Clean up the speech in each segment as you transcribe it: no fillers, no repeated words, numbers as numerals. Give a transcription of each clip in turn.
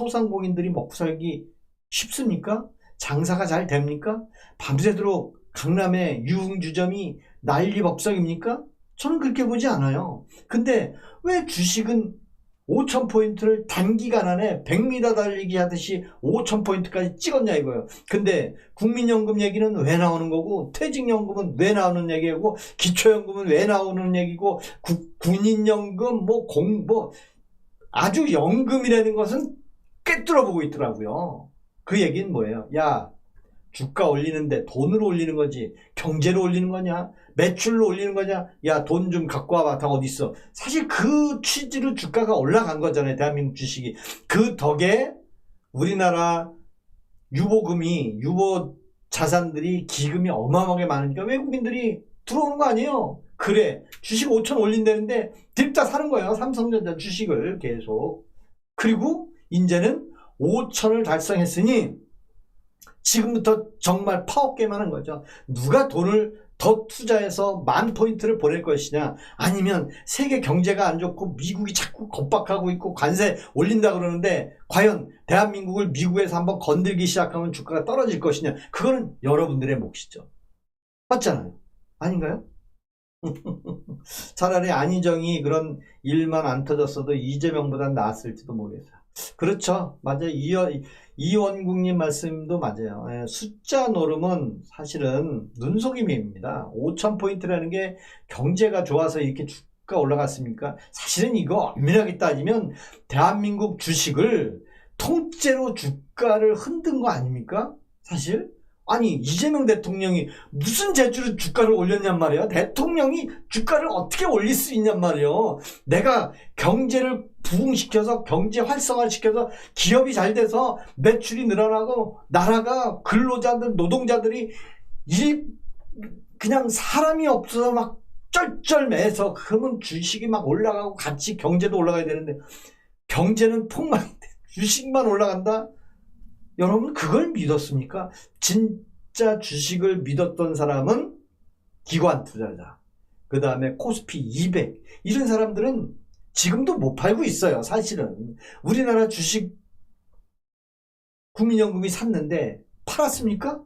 소상공인들이 먹고 살기 쉽습니까? 장사가 잘 됩니까? 밤새도록 강남의 유흥주점이 난리법석입니까? 저는 그렇게 보지 않아요. 근데 왜 주식은 5,000포인트를 단기간 안에 100m 달리기 하듯이 5,000포인트까지 찍었냐 이거예요. 근데 국민연금 얘기는 왜 나오는 거고, 퇴직연금은 왜 나오는 얘기고, 기초연금은 왜 나오는 얘기고, 군인연금 아주 연금이라는 것은 꿰뚫어 보고 있더라고요. 그 얘기는 뭐예요? 야, 주가 올리는데 돈으로 올리는 거지 경제로 올리는 거냐, 매출로 올리는 거냐, 야 돈 좀 갖고 와봐, 다 어디 있어. 사실 그 취지로 주가가 올라간 거잖아요, 대한민국 주식이. 그 덕에 우리나라 유보 자산들이, 기금이 어마어마하게 많으니까 외국인들이 들어오는 거 아니에요. 그래, 주식 5천 올린다는데 들다 사는 거예요, 삼성전자 주식을 계속. 그리고 이제는 5천을 달성했으니 지금부터 정말 파워게임 하는 거죠. 누가 돈을 더 투자해서 10,000포인트를 보낼 것이냐, 아니면 세계 경제가 안 좋고 미국이 자꾸 겁박하고 있고 관세 올린다 그러는데 과연 대한민국을 미국에서 한번 건들기 시작하면 주가가 떨어질 것이냐, 그거는 여러분들의 몫이죠. 맞잖아요. 아닌가요? 차라리 안희정이 그런 일만 안 터졌어도 이재명보단 나았을지도 모르겠어요. 그렇죠. 맞아요. 이원국님 말씀도 맞아요. 숫자 노름은 사실은 눈속임입니다. 5,000포인트라는 게 경제가 좋아서 이렇게 주가 올라갔습니까? 사실은 이거 엄밀하게 따지면 대한민국 주식을 통째로 주가를 흔든 거 아닙니까? 사실? 아니, 이재명 대통령이 무슨 재주로 주가를 올렸냔 말이야. 대통령이 주가를 어떻게 올릴 수 있냔 말이야. 내가 경제를 부흥시켜서, 경제 활성화를 시켜서 기업이 잘 돼서 매출이 늘어나고 나라가, 근로자들, 노동자들이 그냥 사람이 없어서 막 쩔쩔매서, 그러면 주식이 막 올라가고 같이 경제도 올라가야 되는데 경제는 폭망인데 주식만 올라간다? 여러분 그걸 믿었습니까? 진짜 주식을 믿었던 사람은 기관 투자자, 그 다음에 코스피 200, 이런 사람들은 지금도 못 팔고 있어요. 사실은 우리나라 주식 국민연금이 샀는데 팔았습니까?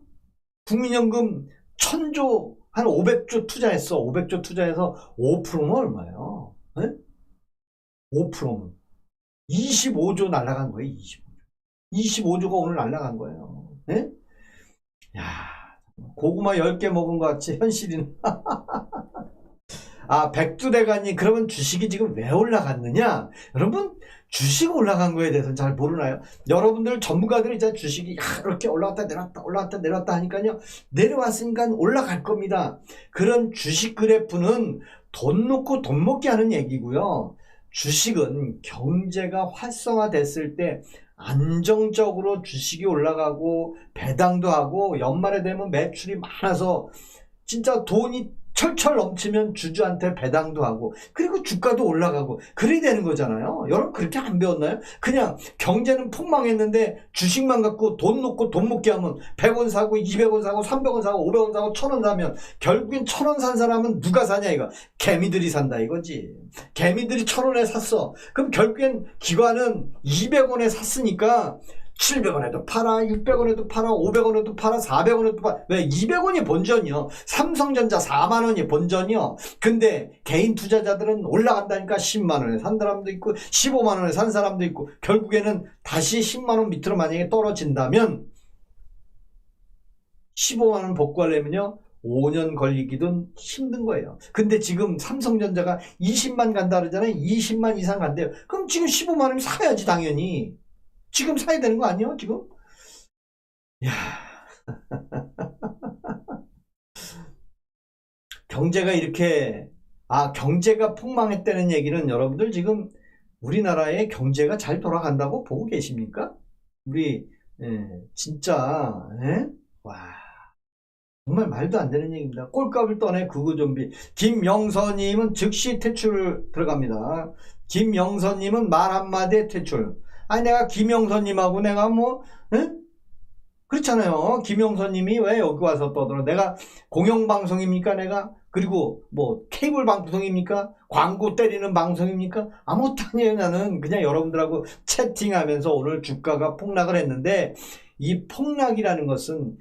국민연금 1,000조, 한 500조 투자했어. 500조 투자해서 5%면 얼마예요? 네? 5%면 25조 날라간 거예요. 25조가 오늘 날라간 거예요. 네? 야, 고구마 10개 먹은 것 같이 현실이네. 아, 백두대간이 그러면 주식이 지금 왜 올라갔느냐? 여러분, 주식 올라간 거에 대해서는 잘 모르나요? 여러분들 전문가들이 이제 주식이 이렇게 올라왔다 내렸다 올라왔다 내렸다 하니까요, 내려왔으니까 올라갈 겁니다. 그런 주식 그래프는 돈 놓고 돈 먹게 하는 얘기고요. 주식은 경제가 활성화됐을 때 안정적으로 주식이 올라가고 배당도 하고 연말에 되면 매출이 많아서 진짜 돈이 철철 넘치면 주주한테 배당도 하고, 그리고 주가도 올라가고 그래야 되는 거잖아요. 여러분 그렇게 안 배웠나요? 그냥 경제는 폭망했는데 주식만 갖고 돈 놓고 돈 먹게 하면 100원 사고 200원 사고 300원 사고 500원 사고 1,000원 사면 결국엔 1,000원 산 사람은 누가 사냐 이거. 개미들이 산다 이거지. 개미들이 1,000원에 샀어. 그럼 결국엔 기관은 200원에 샀으니까 700원에도 팔아, 600원에도 팔아, 500원에도 팔아, 400원에도 팔아. 왜? 200원이 본전이요. 삼성전자 4만원이 본전이요. 근데 개인 투자자들은 올라간다니까 10만원에 산 사람도 있고 15만원에 산 사람도 있고, 결국에는 다시 10만원 밑으로 만약에 떨어진다면 15만원 복구하려면요 5년 걸리기도 힘든 거예요. 근데 지금 삼성전자가 20만 간다 그러잖아요. 20만 이상 간대요. 그럼 지금 15만원이면 사야지 당연히. 지금 사야 되는 거 아니에요? 지금? 야, 경제가 이렇게, 경제가 폭망했다는 얘기는 여러분들 지금 우리나라의 경제가 잘 돌아간다고 보고 계십니까? 우리 진짜 와, 정말 말도 안 되는 얘기입니다. 꼴값을 떠내 구구좀비. 김영선님은 즉시 퇴출 들어갑니다. 김영선님은 말 한마디에 퇴출. 아니 내가 김영선님하고 내가 그렇잖아요. 김영선님이 왜 여기 와서 떠들어? 내가 공영방송입니까? 내가? 그리고 뭐 케이블 방송입니까? 광고 때리는 방송입니까? 아무것도 아니에요. 나는 그냥 여러분들하고 채팅하면서 오늘 주가가 폭락을 했는데, 이 폭락이라는 것은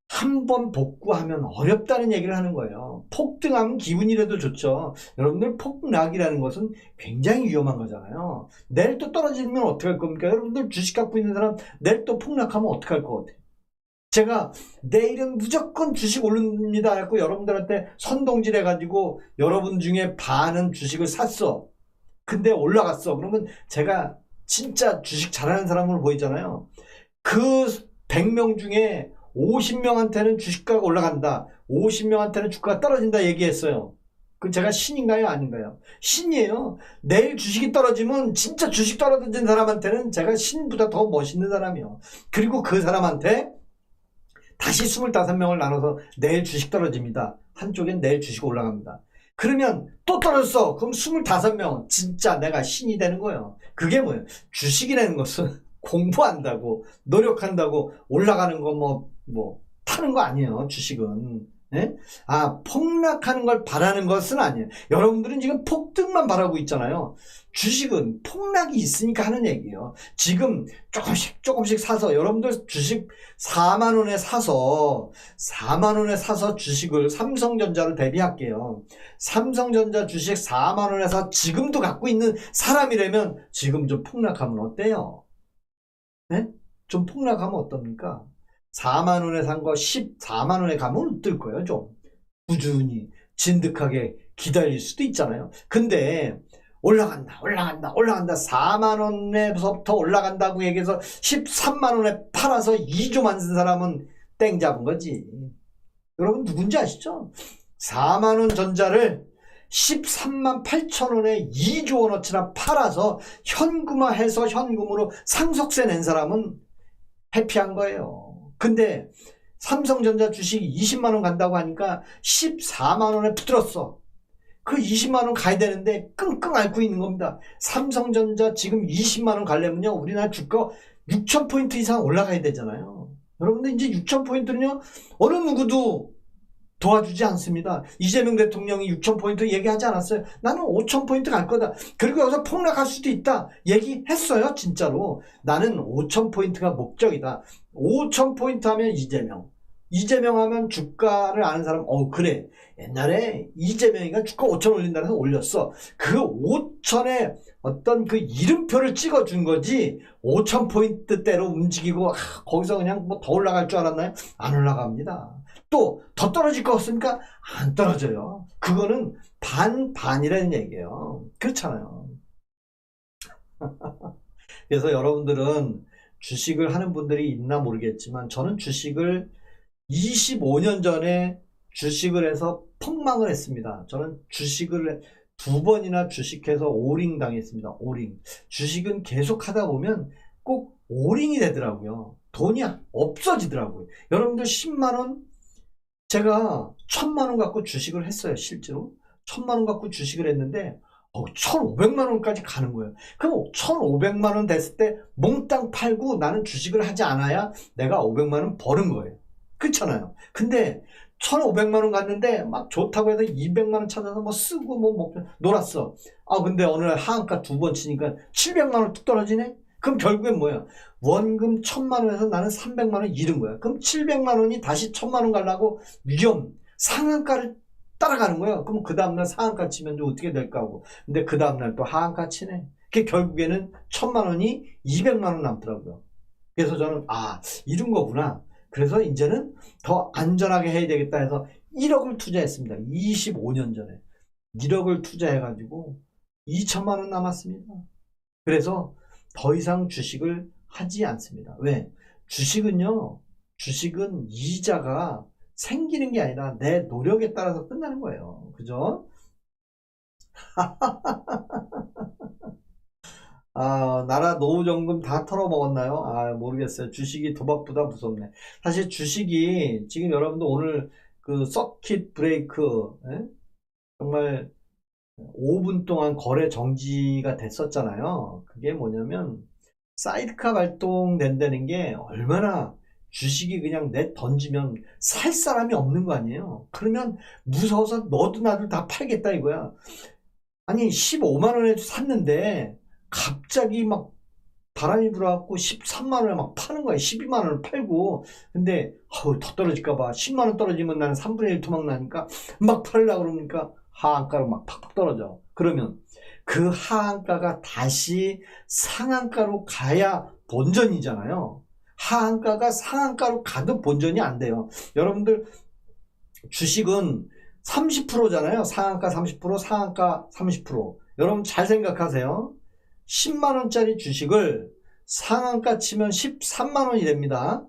한 번 복구하면 어렵다는 얘기를 하는 거예요. 폭등하면 기분이라도 좋죠. 여러분들, 폭락이라는 것은 굉장히 위험한 거잖아요. 내일 또 떨어지면 어떻게 할 겁니까? 여러분들 주식 갖고 있는 사람 내일 또 폭락하면 어떻게 할 것 같아요? 제가 내일은 무조건 주식 오릅니다 했고 여러분들한테 선동질 해가지고 여러분 중에 반은 주식을 샀어. 근데 올라갔어. 그러면 제가 진짜 주식 잘하는 사람으로 보이잖아요. 그 100명 중에 50명한테는 주식가가 올라간다, 50명한테는 주가가 떨어진다 얘기했어요. 그 제가 신인가요? 아닌가요? 신이에요. 내일 주식이 떨어지면 진짜 주식 떨어진 사람한테는 제가 신보다 더 멋있는 사람이요. 그리고 그 사람한테 다시 25명을 나눠서 내일 주식 떨어집니다. 한쪽엔 내일 주식 올라갑니다. 그러면 또 떨어졌어. 그럼 25명 진짜 내가 신이 되는 거예요. 그게 뭐예요? 주식이라는 것은 공부한다고 노력한다고 올라가는 거 뭐 타는 거 아니에요. 주식은. 예? 폭락하는 걸 바라는 것은 아니에요. 여러분들은 지금 폭등만 바라고 있잖아요. 주식은 폭락이 있으니까 하는 얘기예요. 지금 조금씩 사서, 여러분들 주식 4만원에 사서 4만원에 사서 주식을, 삼성전자를 대비할게요. 삼성전자 주식 4만원에 사 지금도 갖고 있는 사람이라면 지금 좀 폭락하면 어때요? 네? 좀 폭락하면 어떻습니까? 4만원에 산 거 14만원에 가면 어떨 거예요? 좀 꾸준히 진득하게 기다릴 수도 있잖아요. 근데 올라간다 4만원에서부터 올라간다고 얘기해서 13만원에 팔아서 2조 만든 사람은 땡 잡은 거지. 여러분 누군지 아시죠? 4만원 전자를 13만 8천원에 2조 원어치나 팔아서 현금화해서 현금으로 상속세 낸 사람은 해피한 거예요. 근데 삼성전자 주식이 20만원 간다고 하니까 14만원에 붙들었어. 그 20만원 가야 되는데 끙끙 앓고 있는 겁니다. 삼성전자 지금 20만원 가려면요, 우리나라 주가 6,000포인트 이상 올라가야 되잖아요. 여러분들 이제 6,000포인트는요 어느 누구도 도와주지 않습니다. 이재명 대통령이 6,000포인트 얘기하지 않았어요. 나는 5,000포인트 갈 거다. 그리고 여기서 폭락할 수도 있다 얘기했어요. 진짜로 나는 5,000포인트가 목적이다. 5,000포인트 하면 이재명 하면 주가를 아는 사람, 그래, 옛날에 이재명이가 주가 5,000 올린다 해서 올렸어. 그 5,000에 어떤 그 이름표를 찍어준 거지, 5,000포인트대로 움직이고 거기서 그냥 뭐 더 올라갈 줄 알았나요? 안 올라갑니다. 또 더 떨어질 것 같습니까? 안 떨어져요. 그거는 반이라는 얘기예요. 그렇잖아요. 그래서 여러분들은 주식을 하는 분들이 있나 모르겠지만, 저는 주식을 25년 전에 주식을 해서 폭망을 했습니다. 저는 주식을 2번이나 주식해서 오링 당했습니다. 오링. 주식은 계속 하다 보면 꼭 오링이 되더라고요. 돈이 없어지더라고요. 여러분들 10만원, 제가 1,000만원 갖고 주식을 했어요. 실제로 1,000만원 갖고 주식을 했는데 1,500만원까지 가는 거예요. 그럼 1,500만원 됐을 때 몽땅 팔고 나는 주식을 하지 않아야 내가 500만원 버는 거예요. 그렇잖아요. 근데 1,500만원 갔는데 막 좋다고 해서 200만원 찾아서 뭐 쓰고 뭐 놀았어. 근데 어느 날 하한가 2번 치니까 700만원 뚝 떨어지네? 그럼 결국엔 뭐야? 원금 1,000만원에서 나는 300만원 잃은 거야. 그럼 700만원이 다시 1,000만원 가려고 상한가를 따라가는 거예요. 그럼 그 다음날 상한가 치면 어떻게 될까 하고. 근데 그 다음날 또 하한가 치네. 그게 결국에는 1,000만원이 200만원 남더라고요. 그래서 저는 이런 거구나. 그래서 이제는 더 안전하게 해야 되겠다 해서 1억을 투자했습니다. 25년 전에 1억을 투자해가지고 2천만원 남았습니다. 그래서 더 이상 주식을 하지 않습니다. 왜? 주식은 이자가 생기는 게 아니라 내 노력에 따라서 끝나는 거예요. 그죠? 나라 노후정금 다 털어먹었나요? 모르겠어요. 주식이 도박보다 무섭네. 사실 주식이 지금 여러분들 오늘 그 서킷 브레이크, 정말 5분 동안 거래 정지가 됐었잖아요. 그게 뭐냐면 사이드카 발동된다는 게 얼마나 주식이 그냥 내 던지면 살 사람이 없는 거 아니에요. 그러면 무서워서 너도 나도 다 팔겠다 이거야. 아니 15만 원에 샀는데 갑자기 막 바람이 불어갖고 13만 원에 막 파는 거야. 12만 원을 팔고. 근데 더 떨어질까봐 10만 원 떨어지면 나는 3분의 1 토막 나니까 막 팔려고 그러니까 하한가로 막 팍팍 떨어져. 그러면 그 하한가가 다시 상한가로 가야 본전이잖아요. 하한가가 상한가로 가도 본전이 안 돼요. 여러분들 주식은 30%잖아요. 상한가 30%, 상한가 30%. 여러분 잘 생각하세요. 10만원짜리 주식을 상한가 치면 13만원이 됩니다.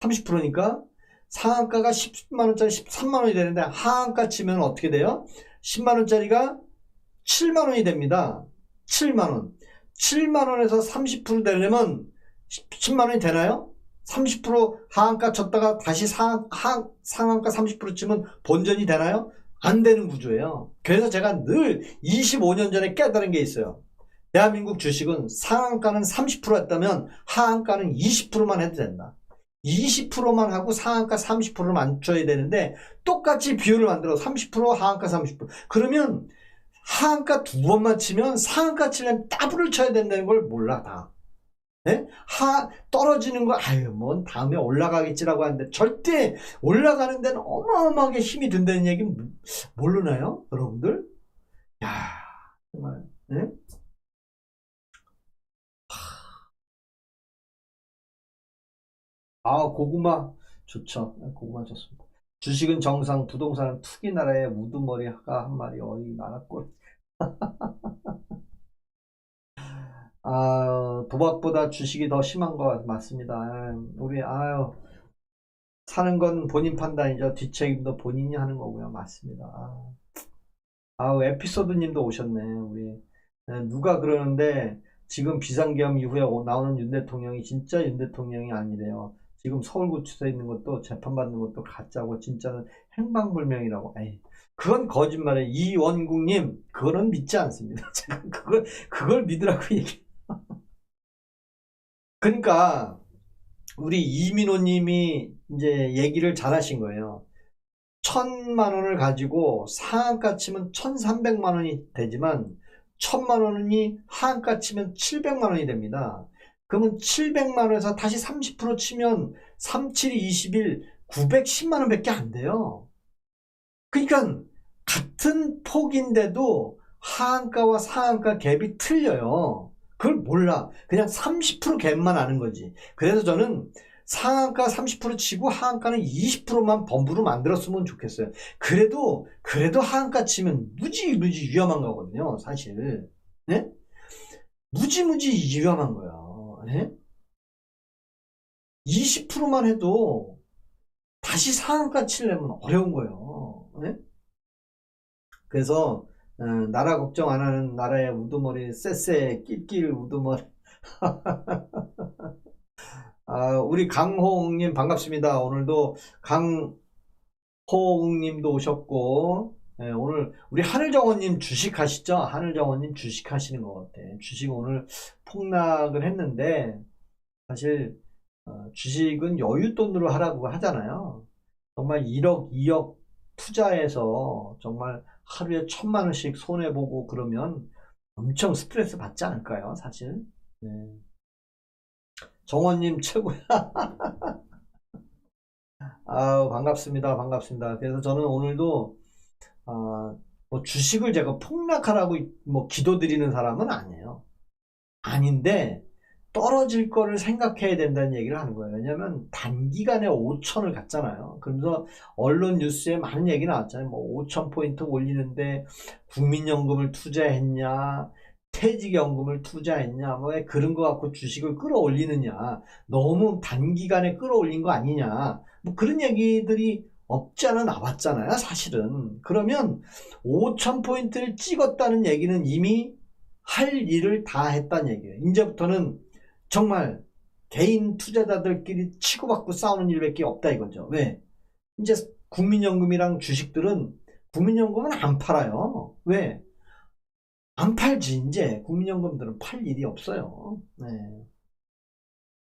30%니까 상한가가 10만원짜리 13만원이 되는데 하한가 치면 어떻게 돼요? 10만원짜리가 7만원이 됩니다. 7만원. 7만원에서 30% 되려면 10만원이 되나요? 30% 하한가 쳤다가 다시 상한가 30% 치면 본전이 되나요? 안 되는 구조예요. 그래서 제가 늘 25년 전에 깨달은 게 있어요. 대한민국 주식은 상한가는 30%였다면 하한가는 20%만 해도 된다. 20%만 하고 상한가 30%를 맞춰야 되는데 똑같이 비율을 만들어 30% 하한가 30%. 그러면 하한가 두 번만 치면 상한가 치려면 더블을 쳐야 된다는 걸 몰라 다. 네? 떨어지는 거 뭐 다음에 올라가겠지라고 하는데 절대 올라가는 데는 어마어마하게 힘이 든다는 얘기 모르나요? 여러분들? 야 정말 네? 고구마 좋죠. 고구마 좋습니다. 주식은 정상, 부동산은 투기 나라의 우두머리가 한 마리 어이 나라꼴. 도박보다 주식이 더 심한 것 맞습니다. 우리 사는 건 본인 판단이죠. 뒷책임도 본인이 하는 거고요. 맞습니다. 에피소드님도 오셨네. 우리 누가 그러는데 지금 비상계엄 이후에 나오는 윤 대통령이 진짜 윤 대통령이 아니래요. 지금 서울구치소에 있는 것도 재판받는 것도 가짜고 진짜는 행방불명이라고. 그건 거짓말이에요. 이원국님 그거는 믿지 않습니다. 제가 그걸 믿으라고 얘기. 그러니까 우리 이민호님이 이제 얘기를 잘 하신 거예요. 1,000만 원을 가지고 상한가 치면 1,300만 원이 되지만 1,000만 원이 하한가 치면 700만 원이 됩니다. 그러면 700만 원에서 다시 30% 치면 3, 7, 21, 910만 원 밖에 안 돼요. 그러니까 같은 폭인데도 하한가와 상한가 갭이 틀려요. 그걸 몰라. 그냥 30% 갭만 아는 거지. 그래서 저는 상한가 30% 치고 하한가는 20%만 범부로 만들었으면 좋겠어요. 그래도 하한가 치면 무지 위험한 거거든요. 사실. 네? 무지 위험한 거야. 네? 20%만 해도 다시 상한가 치려면 어려운 거예요. 네? 그래서 나라 걱정 안 하는 나라의 우두머리 쎄쎄 낄낄 우두머리. 우리 강호웅님 반갑습니다. 오늘도 강호웅님도 오셨고 오늘 우리 하늘정원님 주식하시죠? 하늘정원님 주식하시는 것 같아. 주식 오늘 폭락을 했는데 사실 주식은 여윳돈으로 하라고 하잖아요. 정말 1억 2억 투자해서 정말 하루에 1,000만 원씩 손해보고 그러면 엄청 스트레스 받지 않을까요? 사실. 네. 정원님 최고야. 반갑습니다. 반갑습니다. 그래서 저는 오늘도 뭐 주식을 제가 폭락하라고 뭐 기도드리는 사람은 아니에요. 아닌데 떨어질 거를 생각해야 된다는 얘기를 하는 거예요. 왜냐면 단기간에 5천을 갔잖아요. 그러면서 언론 뉴스에 많은 얘기 나왔잖아요. 뭐 5,000포인트 올리는데 국민연금을 투자했냐, 퇴직연금을 투자했냐, 뭐 왜 그런 거 갖고 주식을 끌어올리느냐, 너무 단기간에 끌어올린 거 아니냐, 뭐 그런 얘기들이 없지 않아 나왔잖아요. 사실은. 그러면 5,000포인트를 찍었다는 얘기는 이미 할 일을 다 했다는 얘기예요. 이제부터는 정말 개인 투자자들끼리 치고받고 싸우는 일밖에 없다 이거죠. 왜? 이제 국민연금이랑 주식들은 국민연금은 안 팔아요. 왜? 안 팔지. 이제 국민연금들은 팔 일이 없어요. 네.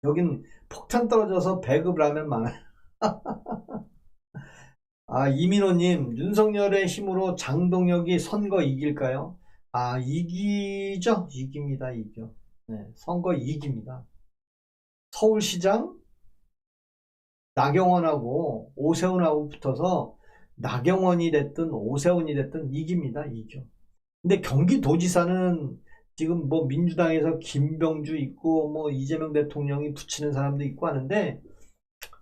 여긴 폭탄 떨어져서 배급 라면 많아요. 아, 이민호님, 윤석열의 힘으로 장동혁이 선거 이길까요? 아, 이기죠? 이깁니다, 이겨. 네, 선거 이깁니다. 서울시장 나경원하고 오세훈하고 붙어서 나경원이 됐든 오세훈이 됐든 이깁니다, 이겨. 근데 경기도지사는 지금 뭐 민주당에서 김병주 있고 뭐 이재명 대통령이 붙이는 사람도 있고 하는데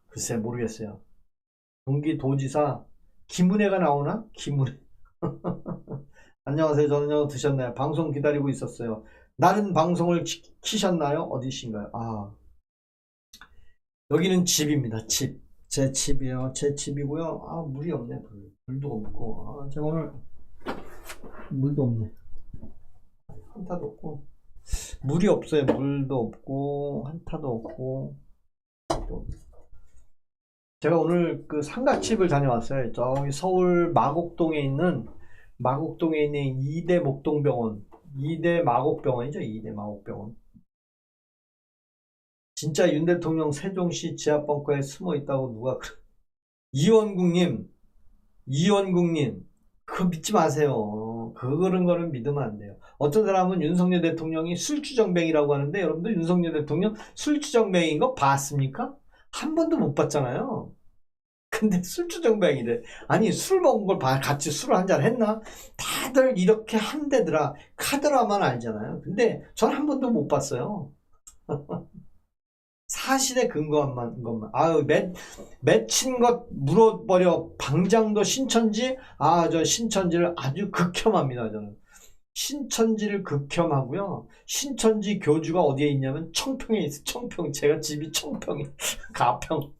글쎄 모르겠어요. 경기도지사 김은혜가 나오나? 김은혜. 안녕하세요. 저는요 드셨나요? 방송 기다리고 있었어요. 나는 방송을 키셨나요? 어디신가요? 아, 여기는 집입니다. 집. 제 집이요. 제 집이고요. 아, 물이 없네. 물도 없고. 아, 제가 오늘 물도 없네. 한타도 없고. 물이 없어요. 물도 없고 한타도 없고. 제가 오늘 그 상가집을 다녀왔어요. 저기 서울 마곡동에 있는 2대 목동병원, 2대 마곡병원이죠. 2대 마곡병원. 진짜 윤 대통령 세종시 지하벙커에 숨어 있다고 누가 이원국님, 그거 믿지 마세요. 그런 거는 믿으면 안 돼요. 어떤 사람은 윤석열 대통령이 술주정뱅이라고 하는데 여러분들 윤석열 대통령 술주정뱅인 거 봤습니까? 한 번도 못 봤잖아요. 근데 술주정뱅이래. 아니 술 먹은 걸 같이 술을 한잔 했나? 다들 이렇게 한대더라. 카드라만 알잖아요. 근데 전 한 번도 못 봤어요. 사실에 근거한 것만. 아유, 맺힌 것 물어버려. 방장도 신천지? 아, 저 신천지를 아주 극혐합니다, 저는. 신천지를 극혐하고요. 신천지 교주가 어디에 있냐면 청평에 있어. 청평. 제가 집이 청평이 가평.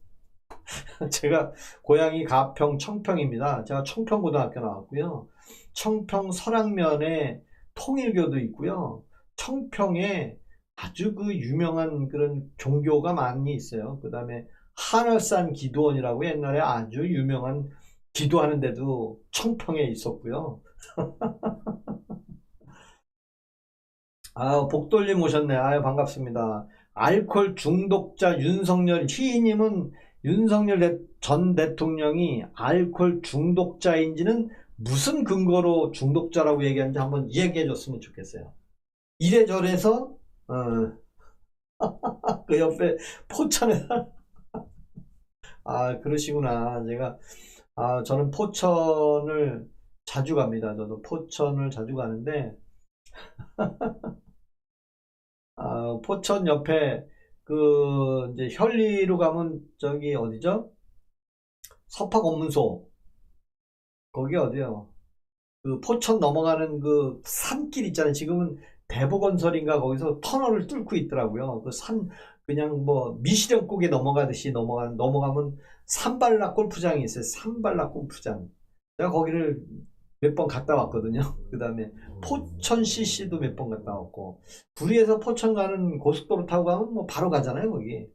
제가 고향이 가평 청평입니다. 제가 청평고등학교 나왔고요. 청평 설악면에 통일교도 있고요. 청평에 아주 그 유명한 그런 종교가 많이 있어요. 그 다음에 한월산 기도원이라고 옛날에 아주 유명한 기도하는 데도 청평에 있었고요. 아, 복돌림 오셨네. 아유, 반갑습니다. 알코올 중독자 윤석열, 희희님은 윤석열 전 대통령이 알코올 중독자인지는 무슨 근거로 중독자라고 얘기하는지 한번 얘기해 줬으면 좋겠어요. 이래저래서 그 옆에 포천에 아, 그러시구나. 저는 포천을 자주 갑니다. 저도 포천을 자주 가는데 포천 옆에 그 이제 현리로 가면 저기 어디죠? 서파검문소. 거기 어디요? 그 포천 넘어가는 그 산길 있잖아요. 지금은 대보건설인가 거기서 터널을 뚫고 있더라고요. 그 산 그냥 뭐 미시령국에 넘어가면 산발락 골프장이 있어요. 산발락 골프장. 제가 거기를 몇 번 갔다 왔거든요. 그 다음에 포천 CC도 몇 번 갔다 왔고 구리에서 포천 가는 고속도로 타고 가면 뭐 바로 가잖아요. 거기.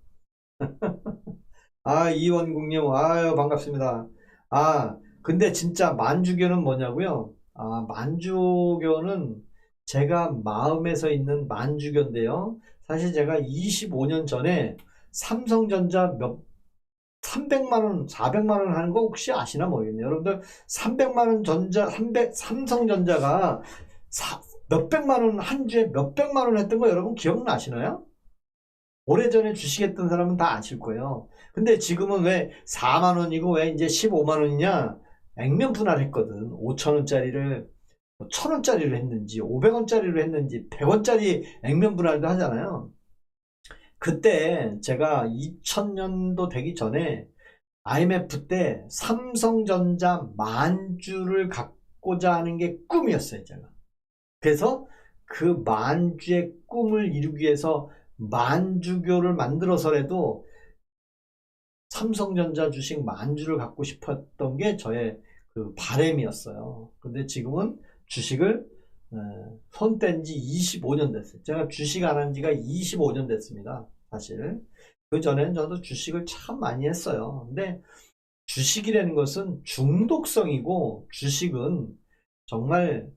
아, 이원국님, 아유, 반갑습니다. 아, 근데 진짜 만주교는 뭐냐고요? 아, 만주교는 제가 마음에서 있는 만주교인데요. 사실 제가 25년 전에 삼성전자 300만 원, 400만 원 하는 거 혹시 아시나 모르겠네요. 여러분들 300만 원 삼성전자가 몇백만 원 한 주에 몇백만 원 했던 거 여러분 기억나시나요? 오래전에 주식했던 사람은 다 아실 거예요. 근데 지금은 왜 4만 원이고 왜 이제 15만 원이냐? 액면 분할했거든. 5천 원짜리를 1,000 원짜리를 했는지 500원짜리를 했는지 100원짜리 액면 분할도 하잖아요. 그때 제가 2000년도 되기 전에 IMF 때 삼성전자 만주를 갖고자 하는 게 꿈이었어요, 제가. 그래서 그 만주의 꿈을 이루기 위해서 만주교를 만들어서라도 삼성전자 주식 만주를 갖고 싶었던 게 저의 그 바람이었어요. 근데 지금은 주식을 손 뗀 지 25년 됐어요. 제가 주식 안 한 지가 25년 됐습니다. 사실. 그 전에는 저도 주식을 참 많이 했어요. 근데 주식이라는 것은 중독성이고 주식은 정말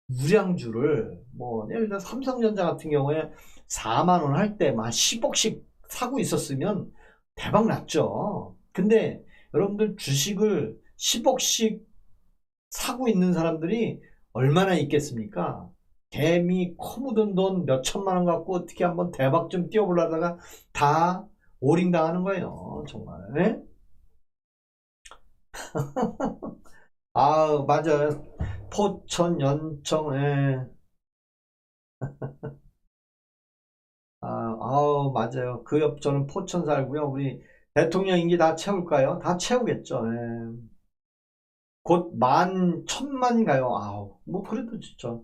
무량주를 뭐 예를 들어 삼성전자 같은 경우에 4만 원 할 때 막 10억씩 사고 있었으면 대박 났죠. 근데 여러분들 주식을 10억씩 사고 있는 사람들이 얼마나 있겠습니까? 개미 코 묻은 돈 몇 천만 원 갖고 어떻게 한번 대박 좀 띄워보려다가 다 오링 당하는 거예요. 정말. 네? 아, 맞아요. 포천, 연청, 예. 맞아요. 그 옆 저는 포천 살고요. 우리 대통령 임기 다 채울까요? 다 채우겠죠. 예. 곧 11,000만 가요. 뭐 그래도 진짜.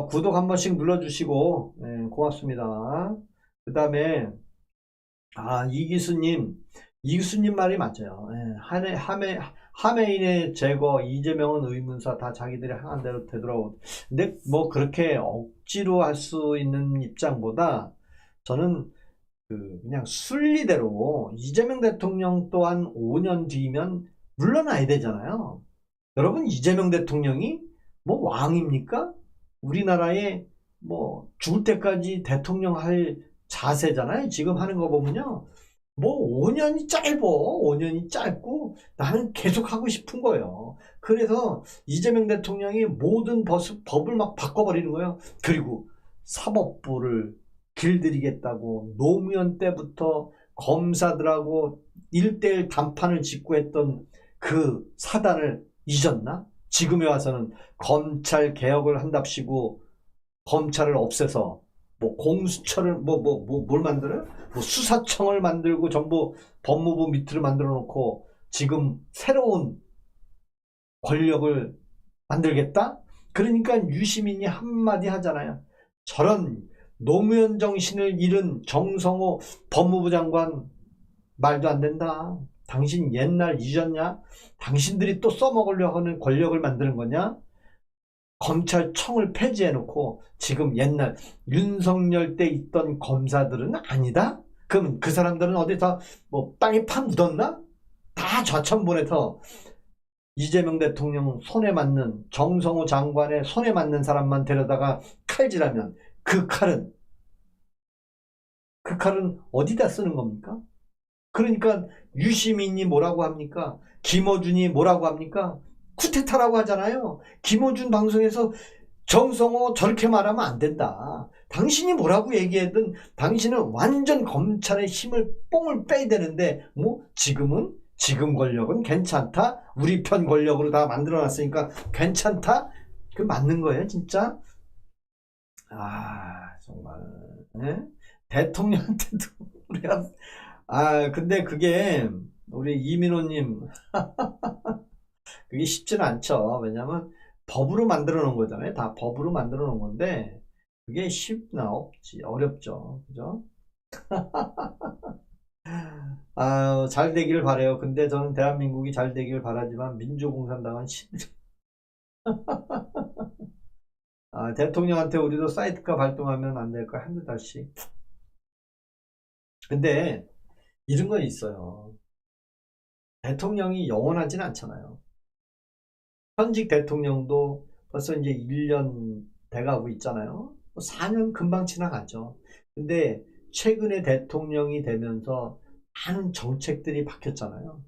구독 한 번씩 눌러주시고, 예, 고맙습니다. 그 다음에, 이기수님. 이기수님 말이 맞아요. 예, 하메인의 제거, 이재명은 의문사 다 자기들이 하는 대로 되더라고. 근데 뭐 그렇게 억지로 할 수 있는 입장보다 저는 그냥 순리대로 이재명 대통령 또한 5년 뒤면 물러나야 되잖아요. 여러분, 이재명 대통령이 뭐 왕입니까? 우리나라에 뭐 죽을 때까지 대통령 할 자세잖아요. 지금 하는 거 보면요. 뭐 5년이 짧어. 5년이 짧고 나는 계속 하고 싶은 거예요. 그래서 이재명 대통령이 모든 법을 막 바꿔버리는 거예요. 그리고 사법부를 길들이겠다고 노무현 때부터 검사들하고 1대1 단판을 짓고 했던 그 사단을 잊었나? 지금에 와서는 검찰 개혁을 한답시고 검찰을 없애서 뭐 공수처를 뭘 만들어요? 뭐 수사청을 만들고 전부 법무부 밑으로 만들어 놓고 지금 새로운 권력을 만들겠다? 그러니까 유시민이 한마디 하잖아요. 저런 노무현 정신을 잃은 정성호 법무부 장관 말도 안 된다. 당신 옛날 잊었냐? 당신들이 또 써먹으려 하는 권력을 만드는 거냐? 검찰청을 폐지해놓고 지금 옛날 윤석열 때 있던 검사들은 아니다? 그럼 그 사람들은 어디서 뭐 땅에 파 묻었나? 다 좌천보내서 이재명 대통령 손에 맞는 정성호 장관의 손에 맞는 사람만 데려다가 칼질하면 그 칼은 어디다 쓰는 겁니까? 그러니까 유시민이 뭐라고 합니까? 김어준이 뭐라고 합니까? 쿠데타라고 하잖아요. 김어준 방송에서 정성호 저렇게 말하면 안 된다. 당신이 뭐라고 얘기해든 당신은 완전 검찰의 힘을 뽕을 빼야 되는데 뭐 지금 권력은 괜찮다. 우리 편 권력으로 다 만들어놨으니까 괜찮다. 그 맞는 거예요, 진짜? 정말. 예? 대통령한테도 우리가 근데 그게 우리 이민호님 그게 쉽지는 않죠. 왜냐면 법으로 만들어 놓은 거잖아요. 다 법으로 만들어 놓은 건데 그게 쉽나 없지 어렵죠. 그죠? 잘 되기를 바래요. 근데 저는 대한민국이 잘 되기를 바라지만 민주공산당은 대통령한테 우리도 사이트가 발동하면 안 될까 한두 달씩. 근데 이런 건 있어요. 대통령이 영원하진 않잖아요. 현직 대통령도 벌써 이제 1년 돼가고 있잖아요. 4년 금방 지나가죠. 근데 최근에 대통령이 되면서 많은 정책들이 바뀌었잖아요.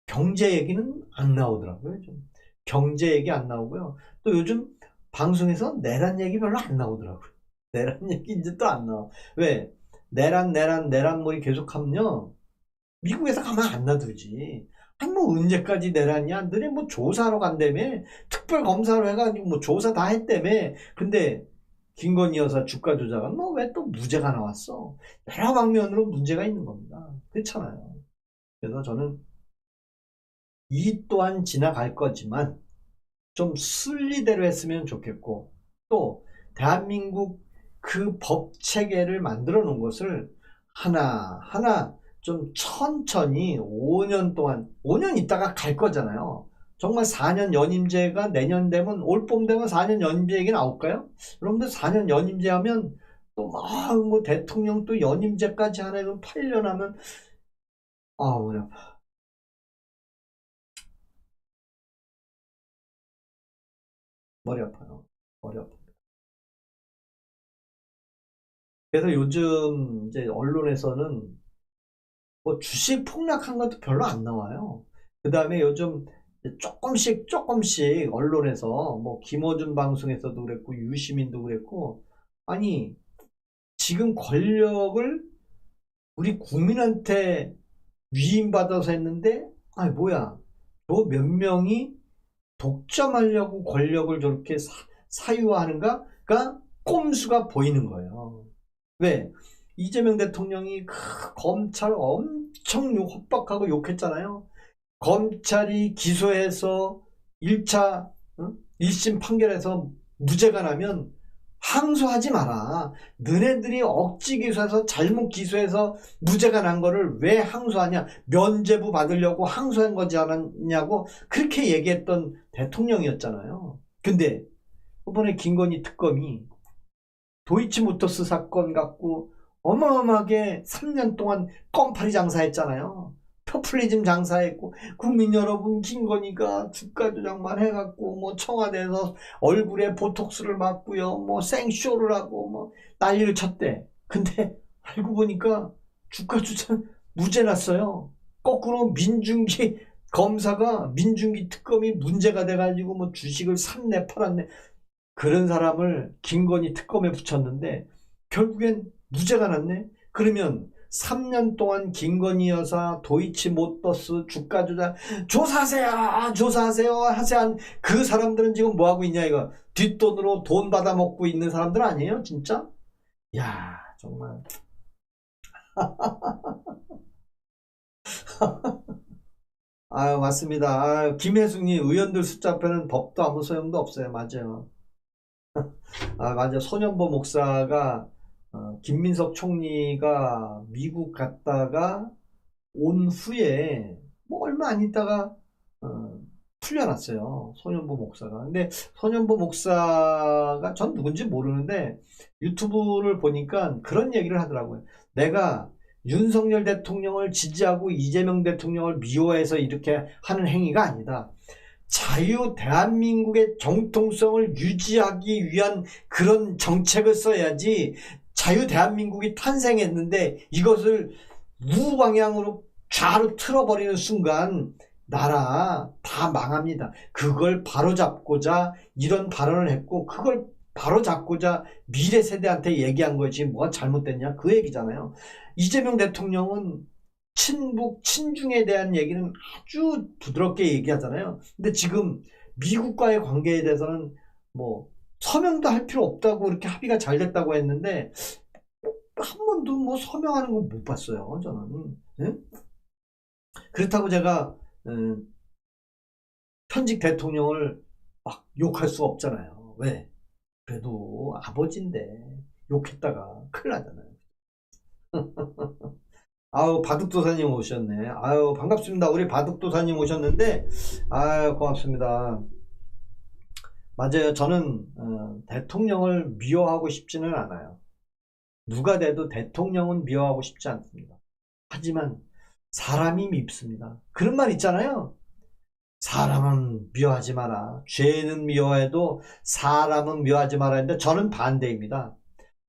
경제 얘기는 안 나오더라고요. 좀. 경제 얘기 안 나오고요. 또 요즘 방송에서 내란 얘기 별로 안 나오더라고요. 내란 얘기 이제 또 안 나와. 왜? 내란몰이 계속하면요. 미국에서 가만 안 놔두지. 아니 뭐 언제까지 내놨냐? 너네 뭐 조사하러 간다며? 특별검사로 해가지고 뭐 조사 다 했다며? 근데 김건희 여사 주가 조작은 뭐 왜 또 무죄가 나왔어? 여러 방면으로 문제가 있는 겁니다. 그렇잖아요. 그래서 저는 이 또한 지나갈 거지만 좀 순리대로 했으면 좋겠고 또 대한민국 그 법 체계를 만들어 놓은 것을 하나하나 좀 천천히 5년 동안 5년 있다가 갈 거잖아요. 정말 4년 연임제가 내년 되면 올봄 되면 4년 연임제 얘기 나올까요? 여러분들 4년 연임제 하면 또 막 뭐 대통령 또 연임제까지 하나 면 8년 하면 머리 아파. 머리 아파요. 머리 아파. 그래서 요즘 이제 언론에서는 뭐 주식 폭락한 것도 별로 안 나와요. 그 다음에 요즘 조금씩 언론에서 뭐 김어준 방송에서도 그랬고 유시민도 그랬고, 아니 지금 권력을 우리 국민한테 위임받아서 했는데, 아니 뭐야, 저 몇 명이 독점하려고 권력을 저렇게 사유화하는가가 꼼수가 보이는 거예요. 왜? 이재명 대통령이 검찰 엄청 협박하고 욕했잖아요. 검찰이 기소해서 1차 1심 판결에서 무죄가 나면 항소하지 마라. 너네들이 억지 기소해서 잘못 기소해서 무죄가 난 거를 왜 항소하냐, 면죄부 받으려고 항소한 거지 않았냐고 그렇게 얘기했던 대통령이었잖아요. 근데 이번에 김건희 특검이 도이치모터스 사건 갖고 어마어마하게 3년 동안 껌파리 장사했잖아요. 포퓰리즘 장사했고, 국민 여러분 김건희가 주가 조작만 해갖고 뭐 청와대에서 얼굴에 보톡스를 맞고요, 뭐 생쇼를 하고 뭐 난리를 쳤대. 근데 알고 보니까 주가 조작 무죄 났어요. 거꾸로 민중기 검사가, 민중기 특검이 문제가 돼가지고 뭐 주식을 샀네 팔았네, 그런 사람을 김건희 특검에 붙였는데 결국엔 무죄가 났네. 그러면 3년 동안 김건희 여사 도이치모터스 주가 조작 조사하세요 하세요 그 사람들은 지금 뭐하고 있냐, 이거 뒷돈으로 돈 받아먹고 있는 사람들 아니에요 진짜? 야 정말 아유 맞습니다. 아유, 김혜숙님, 의원들 숫자 빼는 법도 아무 소용도 없어요. 맞아요. 아 맞아, 손현보 목사가 김민석 총리가 미국 갔다가 온 후에 뭐 얼마 안 있다가 풀려났어요, 손현보 목사가. 근데 손현보 목사가 전 누군지 모르는데 유튜브를 보니까 그런 얘기를 하더라고요. 내가 윤석열 대통령을 지지하고 이재명 대통령을 미워해서 이렇게 하는 행위가 아니다. 자유 대한민국의 정통성을 유지하기 위한 그런 정책을 써야지. 자유 대한민국이 탄생했는데 이것을 우방향으로 좌로 틀어버리는 순간 나라 다 망합니다. 그걸 바로잡고자 이런 발언을 했고, 그걸 바로잡고자 미래 세대한테 얘기한 거지 뭐가 잘못됐냐 그 얘기잖아요. 이재명 대통령은 친북 친중에 대한 얘기는 아주 부드럽게 얘기하잖아요. 근데 지금 미국과의 관계에 대해서는 뭐 서명도 할 필요 없다고 이렇게 합의가 잘 됐다고 했는데 한 번도 뭐 서명하는 거 못 봤어요 저는. 네? 그렇다고 제가 현직 대통령을 막 욕할 수 없잖아요. 왜? 그래도 아버지인데 욕했다가 큰일 나잖아요. 아유 바둑도사님 오셨네. 아유 반갑습니다. 우리 바둑도사님 오셨는데 아유 고맙습니다. 맞아요. 저는 대통령을 미워하고 싶지는 않아요. 누가 돼도 대통령은 미워하고 싶지 않습니다. 하지만 사람이 밉습니다. 그런 말 있잖아요. 사람은 미워하지 마라. 죄는 미워해도 사람은 미워하지 마라 했는데 저는 반대입니다.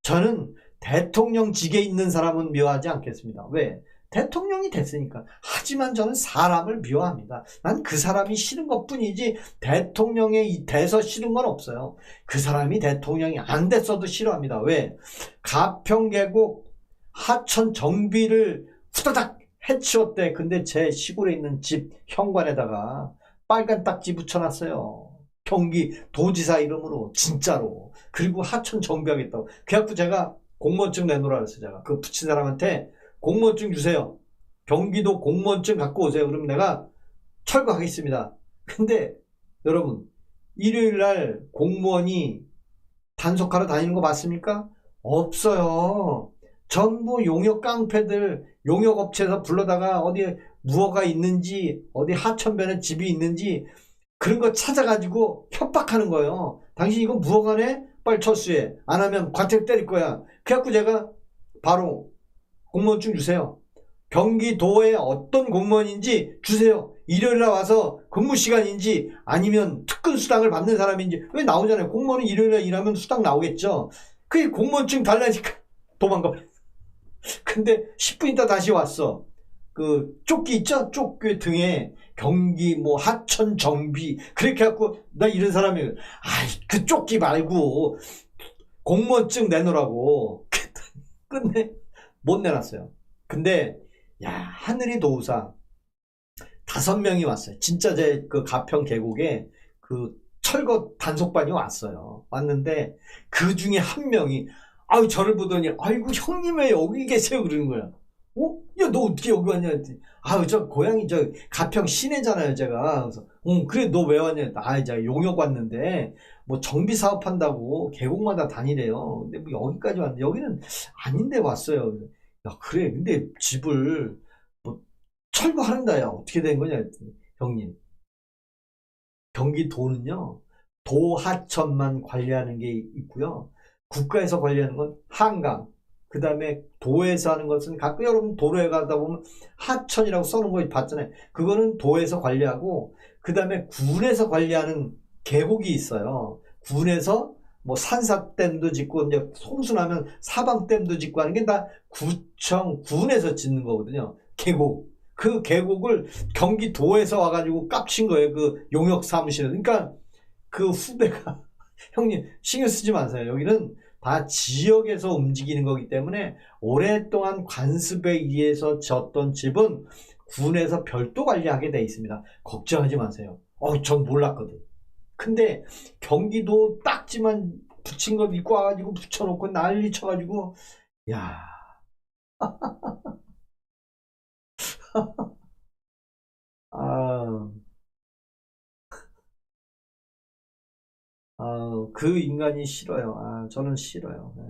저는 대통령직에 있는 사람은 미워하지 않겠습니다. 왜? 대통령이 됐으니까. 하지만 저는 사람을 미워합니다. 난 그 사람이 싫은 것 뿐이지 대통령에 돼서 싫은 건 없어요. 그 사람이 대통령이 안 됐어도 싫어합니다. 왜? 가평계곡 하천 정비를 후다닥 해치웠대. 근데 제 시골에 있는 집 현관에다가 빨간 딱지 붙여놨어요. 경기 도지사 이름으로 진짜로. 그리고 하천 정비하겠다고. 그래갖고 제가 공무원증 내놓으라 그랬어요. 제가 그 붙인 사람한테 공무원증 주세요. 경기도 공무원증 갖고 오세요. 그럼 내가 철거하겠습니다. 근데 여러분 일요일날 공무원이 단속하러 다니는 거 맞습니까? 없어요. 전부 용역 깡패들, 용역업체에서 불러다가 어디 무허가 있는지, 어디 하천변에 집이 있는지 그런 거 찾아가지고 협박하는 거예요. 당신 이거 무허가네? 빨리 철수해. 안 하면 과태료 때릴 거야. 그래갖고 제가 바로 공무원증 주세요. 경기도에 어떤 공무원인지 주세요. 일요일날 와서 근무 시간인지 아니면 특근 수당을 받는 사람인지. 왜 나오잖아요. 공무원은 일요일날 일하면 수당 나오겠죠. 그게 공무원증 달라니까. 도망가. 근데 10분 있다 다시 왔어. 그 조끼 있죠? 조끼 등에 경기 뭐 하천 정비 그렇게 해갖고 나 이런 사람이 아이 그 조끼 말고 공무원증 내놓으라고 끝내 못 내놨어요. 근데 야 하늘이 도우사 5명이 왔어요. 진짜 제 그 가평 계곡에 그 철거 단속반이 왔어요. 왔는데 그 중에 한 명이 아유 저를 보더니 아이고 형님 왜 여기 계세요 그러는 거야. 어? 야 너 어떻게 여기 왔냐 했더니 아유 저 고향이 저 가평 시내잖아요 제가. 그래서 그래 너 왜 왔냐 했더니 아 이제 용역 왔는데 뭐 정비 사업한다고 계곡마다 다니래요. 근데 뭐 여기까지 왔는데 여기는 아닌데 왔어요. 야 그래 근데 집을 뭐 철거하는다 야 어떻게 된 거냐 했더니 형님 경기도는요 도하천만 관리하는 게 있고요 국가에서 관리하는 건 한강 그 다음에 도에서 하는 것은 가끔 여러분 도로에 가다 보면 하천이라고 써놓은 거 봤잖아요. 그거는 도에서 관리하고 그 다음에 군에서 관리하는 계곡이 있어요. 군에서 뭐 산사댐도 짓고 이제 홍수나면 사방댐도 짓고 하는 게 다 구청 군에서 짓는 거거든요. 계곡 그 계곡을 경기도에서 와가지고 깝친 거예요. 그 용역 사무실에. 그러니까 그 후배가 형님 신경 쓰지 마세요. 여기는 다 지역에서 움직이는 거기 때문에 오랫동안 관습에 의해서 졌던 집은 군에서 별도 관리하게 돼 있습니다. 걱정하지 마세요. 전 몰랐거든. 근데 경기도 딱지만 붙인 거 입고 와가지고 붙여놓고 난리 쳐가지고 야 아, 그 인간이 싫어요. 저는 싫어요. 네.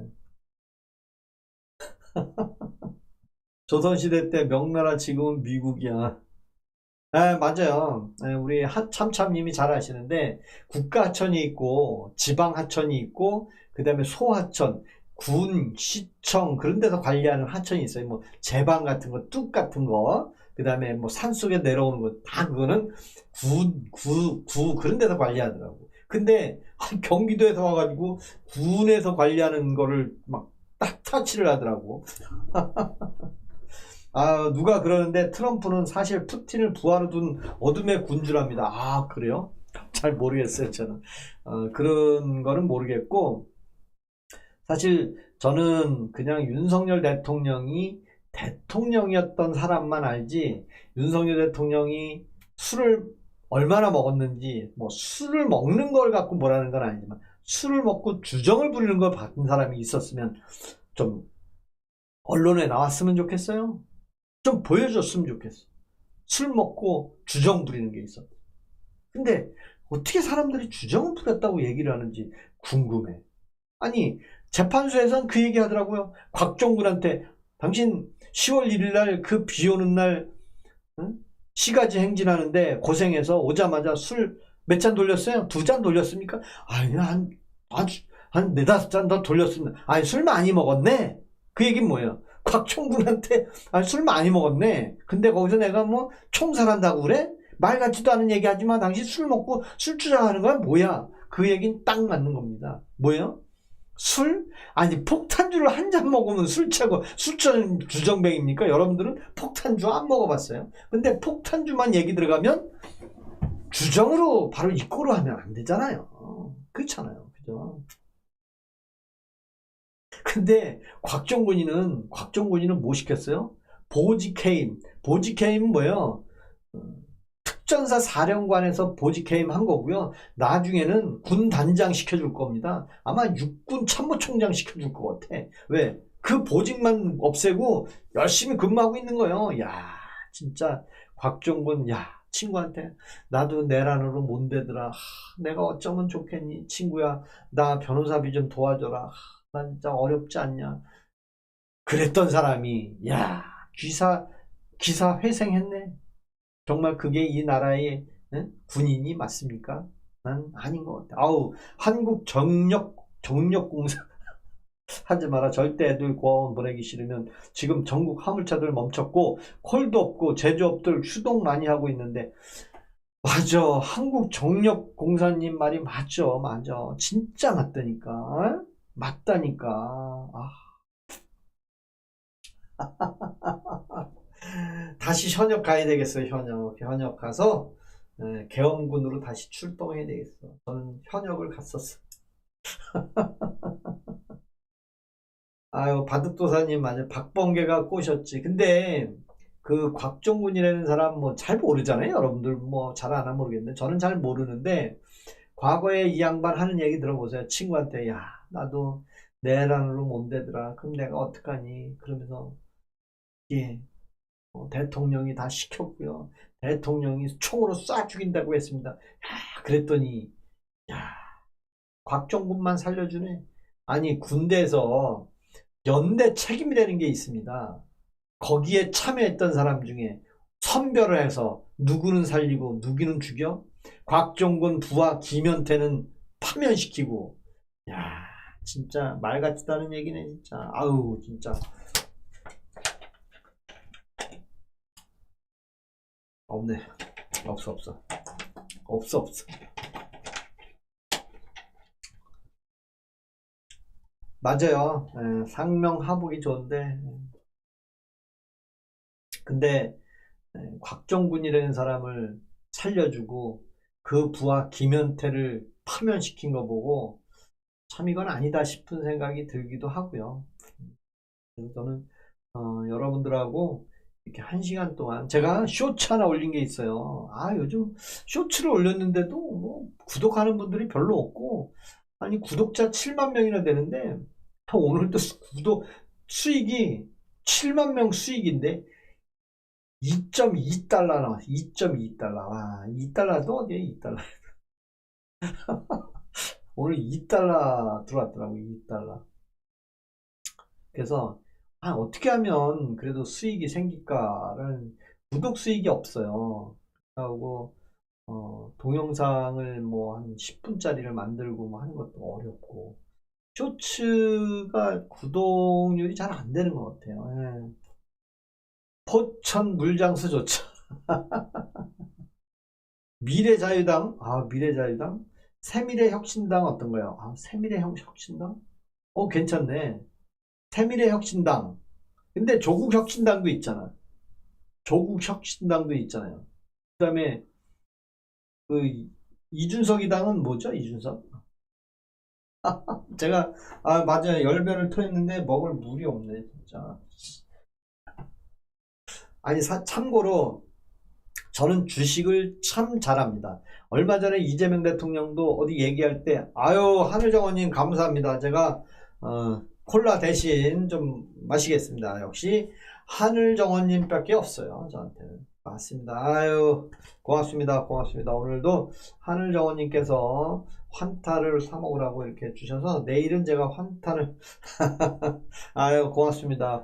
조선시대 때 명나라 지금은 미국이야. 맞아요. 우리 참참님이 잘 아시는데 국가하천이 있고 지방하천이 있고 그 다음에 소하천, 군, 시청 그런 데서 관리하는 하천이 있어요. 뭐 제방 같은 거, 뚝 같은 거, 그 다음에 뭐 산속에 내려오는 거 다 그거는 구 그런 데서 관리하더라고. 근데 경기도에서 와가지고 군에서 관리하는 거를 막 딱 타치를 하더라고. 누가 그러는데 트럼프는 사실 푸틴을 부하로 둔 어둠의 군주랍니다. 그래요? 잘 모르겠어요, 저는. 그런 거는 모르겠고, 사실 저는 그냥 윤석열 대통령이 대통령이었던 사람만 알지, 윤석열 대통령이 술을 얼마나 먹었는지, 뭐 술을 먹는 걸 갖고 뭐라는 건 아니지만, 술을 먹고 주정을 부리는 걸 받은 사람이 있었으면 좀 언론에 나왔으면 좋겠어요. 좀 보여줬으면 좋겠어. 술 먹고 주정 부리는 게 있어. 근데 어떻게 사람들이 주정을 부렸다고 얘기를 하는지 궁금해. 아니 재판소에선 그 얘기 하더라고요. 곽종근한테 당신 10월 1일 날 그 비 오는 날 응? 시가지 행진하는데 고생해서 오자마자 술 몇 잔 돌렸어요? 2잔 돌렸습니까? 아니 한 4-5잔 더 돌렸습니다. 아니 술 많이 먹었네? 그 얘기는 뭐예요? 곽종근한테 술 많이 먹었네. 근데 거기서 내가 뭐 총살한다고 그래? 말 같지도 않은 얘기 하지만 당신 술 먹고 술 주장하는 거야 뭐야? 그 얘기는 딱 맞는 겁니다. 뭐예요? 술? 아니 폭탄주를 한 잔 먹으면 술 취하고 술전 주정뱅입니까? 여러분들은 폭탄주 안 먹어봤어요? 근데 폭탄주만 얘기 들어가면 주정으로 바로 입고로 하면 안 되잖아요. 그렇잖아요. 그죠? 근데 곽종근이는 뭐 시켰어요? 보직해임. 보직해임은 뭐예요? 특전사 사령관에서 보직해임 한 거고요. 나중에는 군 단장 시켜줄 겁니다. 아마 육군 참모총장 시켜줄 것 같아. 왜? 그 보직만 없애고 열심히 근무하고 있는 거예요. 야, 진짜 곽종근, 야, 친구한테 나도 내란으로 못 되더라. 내가 어쩌면 좋겠니? 친구야, 나 변호사비 좀 도와줘라. 나 진짜 어렵지 않냐? 그랬던 사람이 야 기사 회생했네. 정말 그게 이 나라의 군인이 맞습니까? 난 아닌 것 같아. 한국 정력공사 하지 마라. 절대 애들 고아원 보내기 싫으면 지금 전국 화물차들 멈췄고 콜도 없고 제조업들 추동 많이 하고 있는데 맞아. 한국 정력공사님 말이 맞아. 진짜 맞다니까. 맞다니까. 다시 현역 가야 되겠어요. 현역 가서 계엄군으로 다시 출동해야 되겠어. 저는 현역을 갔었어. 아유, 바둑도사님 맞아. 박범계가 꼬셨지. 근데 그 곽종군이라는 사람 뭐 잘 모르잖아요. 여러분들 뭐 잘 아나 모르겠는데 저는 잘 모르는데 과거에 이 양반 하는 얘기 들어보세요. 친구한테 야 나도 내란으로 못 되더라. 그럼 내가 어떡하니? 그러면서 예 대통령이 다 시켰고요. 대통령이 총으로 쏴 죽인다고 했습니다. 야 그랬더니 야 곽종군만 살려주네. 아니 군대에서 연대 책임이라는 게 있습니다. 거기에 참여했던 사람 중에 선별을 해서 누구는 살리고 누구는 죽여? 곽종군 부하 김현태는 파면시키고 야 진짜 말 같지도 않은 얘기네 진짜. 아우 진짜 없네. 없어. 맞아요. 상명하복이 좋은데 근데 곽정군이라는 사람을 살려주고 그 부하 김현태를 파면시킨 거 보고 참 이건 아니다 싶은 생각이 들기도 하고요. 그래서 저는 여러분들하고 이렇게 1시간 동안 제가 쇼츠 하나 올린 게 있어요. 아 요즘 쇼츠를 올렸는데도 뭐 구독하는 분들이 별로 없고 아니 구독자 7만 명이나 되는데 오늘도 구독 수익이 7만 명 수익인데 2.2달러 나왔어. 2.2달러. 와, 2달러도 어디에 2달러. 오늘 2달러 들어왔더라고, 2달러. 그래서, 어떻게 하면 그래도 수익이 생길까라는 구독 수익이 없어요. 하고, 동영상을 뭐 한 10분짜리를 만들고 뭐 하는 것도 어렵고, 쇼츠가 구독률이 잘 안 되는 것 같아요. 예. 포천 물장수 좋죠. 미래자유당, 미래자유당, 새미래혁신당 어떤가요? 새미래혁신당? 괜찮네. 새미래혁신당. 근데 조국혁신당도 있잖아. 조국혁신당도 있잖아요. 그 다음에 그 이준석이 당은 뭐죠? 이준석? 제가 맞아요. 열변을 토했는데 먹을 물이 없네 진짜. 아니 참고로 저는 주식을 참 잘합니다. 얼마 전에 이재명 대통령도 어디 얘기할 때 아유 하늘정원님 감사합니다. 제가 콜라 대신 좀 마시겠습니다. 역시 하늘정원님 밖에 없어요. 저한테는. 맞습니다. 아유 고맙습니다. 오늘도 하늘정원님께서 환타를 사 먹으라고 이렇게 주셔서 내일은 제가 환타를 아유 고맙습니다.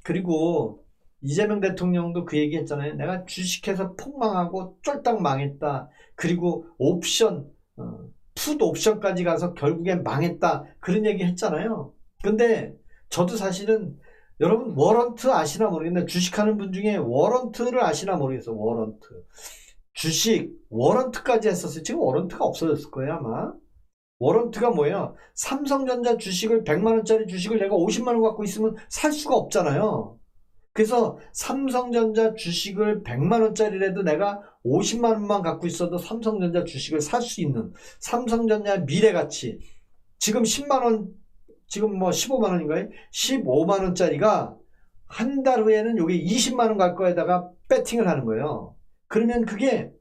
그리고 이재명 대통령도 그 얘기 했잖아요. 내가 주식해서 폭망하고 쫄딱 망했다. 그리고 옵션, 풋 옵션까지 가서 결국엔 망했다. 그런 얘기 했잖아요. 근데 저도 사실은 여러분 워런트 아시나 모르겠는데 주식하는 분 중에 워런트를 아시나 모르겠어요. 워런트. 주식 워런트까지 했었어요. 지금 워런트가 없어졌을 거예요 아마. 워런트가 뭐예요? 삼성전자 주식을 100만원짜리 주식을 내가 50만원 갖고 있으면 살 수가 없잖아요. 그래서 삼성전자 주식을 100만원짜리라도 내가 50만원만 갖고 있어도 삼성전자 주식을 살 수 있는 삼성전자 미래가치 지금 10만원 지금 뭐 15만원인가요? 15만원짜리가 한 달 후에는 요게 20만원 갈 거에다가 배팅을 하는 거예요. 그러면 그게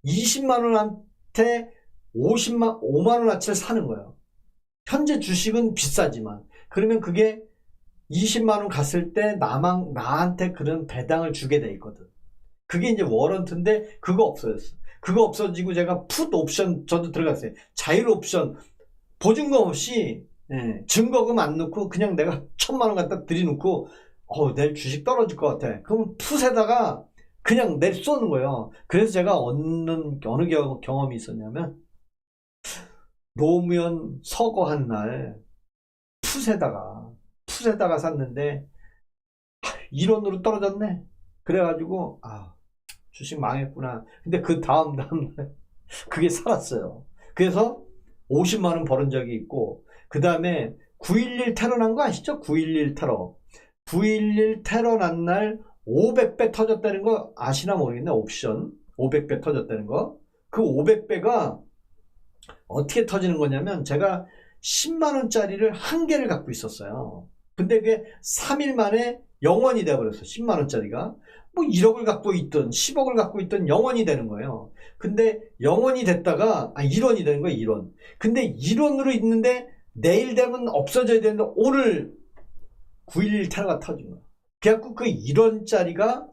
20만원한테 5만원어치를 사는 거예요. 현재 주식은 비싸지만 그러면 그게 20만원 갔을 때 나한테 그런 배당을 주게 돼 있거든. 그게 이제 워런트인데 그거 없어졌어. 그거 없어지고 제가 풋 옵션 저도 들어갔어요. 자율 옵션 보증금 없이 증거금 안 넣고 그냥 내가 1000만원 갖다 들이놓고 내일 주식 떨어질 것 같아. 그럼 풋에다가 그냥 내일 쏘는 거예요. 그래서 제가 어느 경험이 있었냐면 노무현 서거한 날 풋에다가 샀는데 1원으로 떨어졌네. 그래가지고 주식 망했구나. 근데 그 다음날 그게 살았어요. 그래서 50만원 벌은 적이 있고 그 다음에 9.11 테러 난 거 아시죠? 9.11 테러. 9.11 테러 난 날 500배 터졌다는 거 아시나 모르겠네. 옵션 500배 터졌다는 거. 그 500배가 어떻게 터지는 거냐면 제가 10만원짜리를 한 개를 갖고 있었어요. 근데 그게 3일 만에 0원이 돼버렸어. 10만원짜리가 뭐 1억을 갖고 있든 10억을 갖고 있든 0원이 되는 거예요. 근데 0원이 됐다가 1원이 되는 거예요. 1원. 근데 1원으로 있는데 내일 되면 없어져야 되는데 오늘 9.11 테러가 터진 거예요. 그래갖고 그 1원짜리가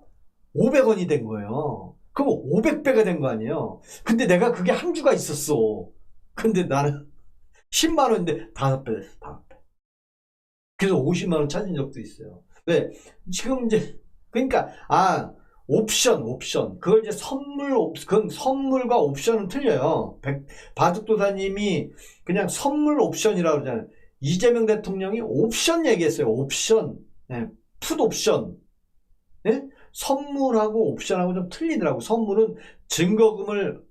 500원이 된 거예요. 그럼 500배가 된 거 아니에요. 근데 내가 그게 한 주가 있었어. 근데 나는 10만원인데 5배 됐어. 5배. 그래서 50만원 찾은 적도 있어요. 왜? 지금 이제 그러니까 옵션 그걸 이제 그건 선물과 옵션은 틀려요. 바둑도사님이 그냥 선물 옵션이라고 그러잖아요. 이재명 대통령이 옵션 얘기했어요. 옵션. 네, 풋 옵션. 네? 선물하고 옵션하고 좀 틀리더라고. 선물은 증거금을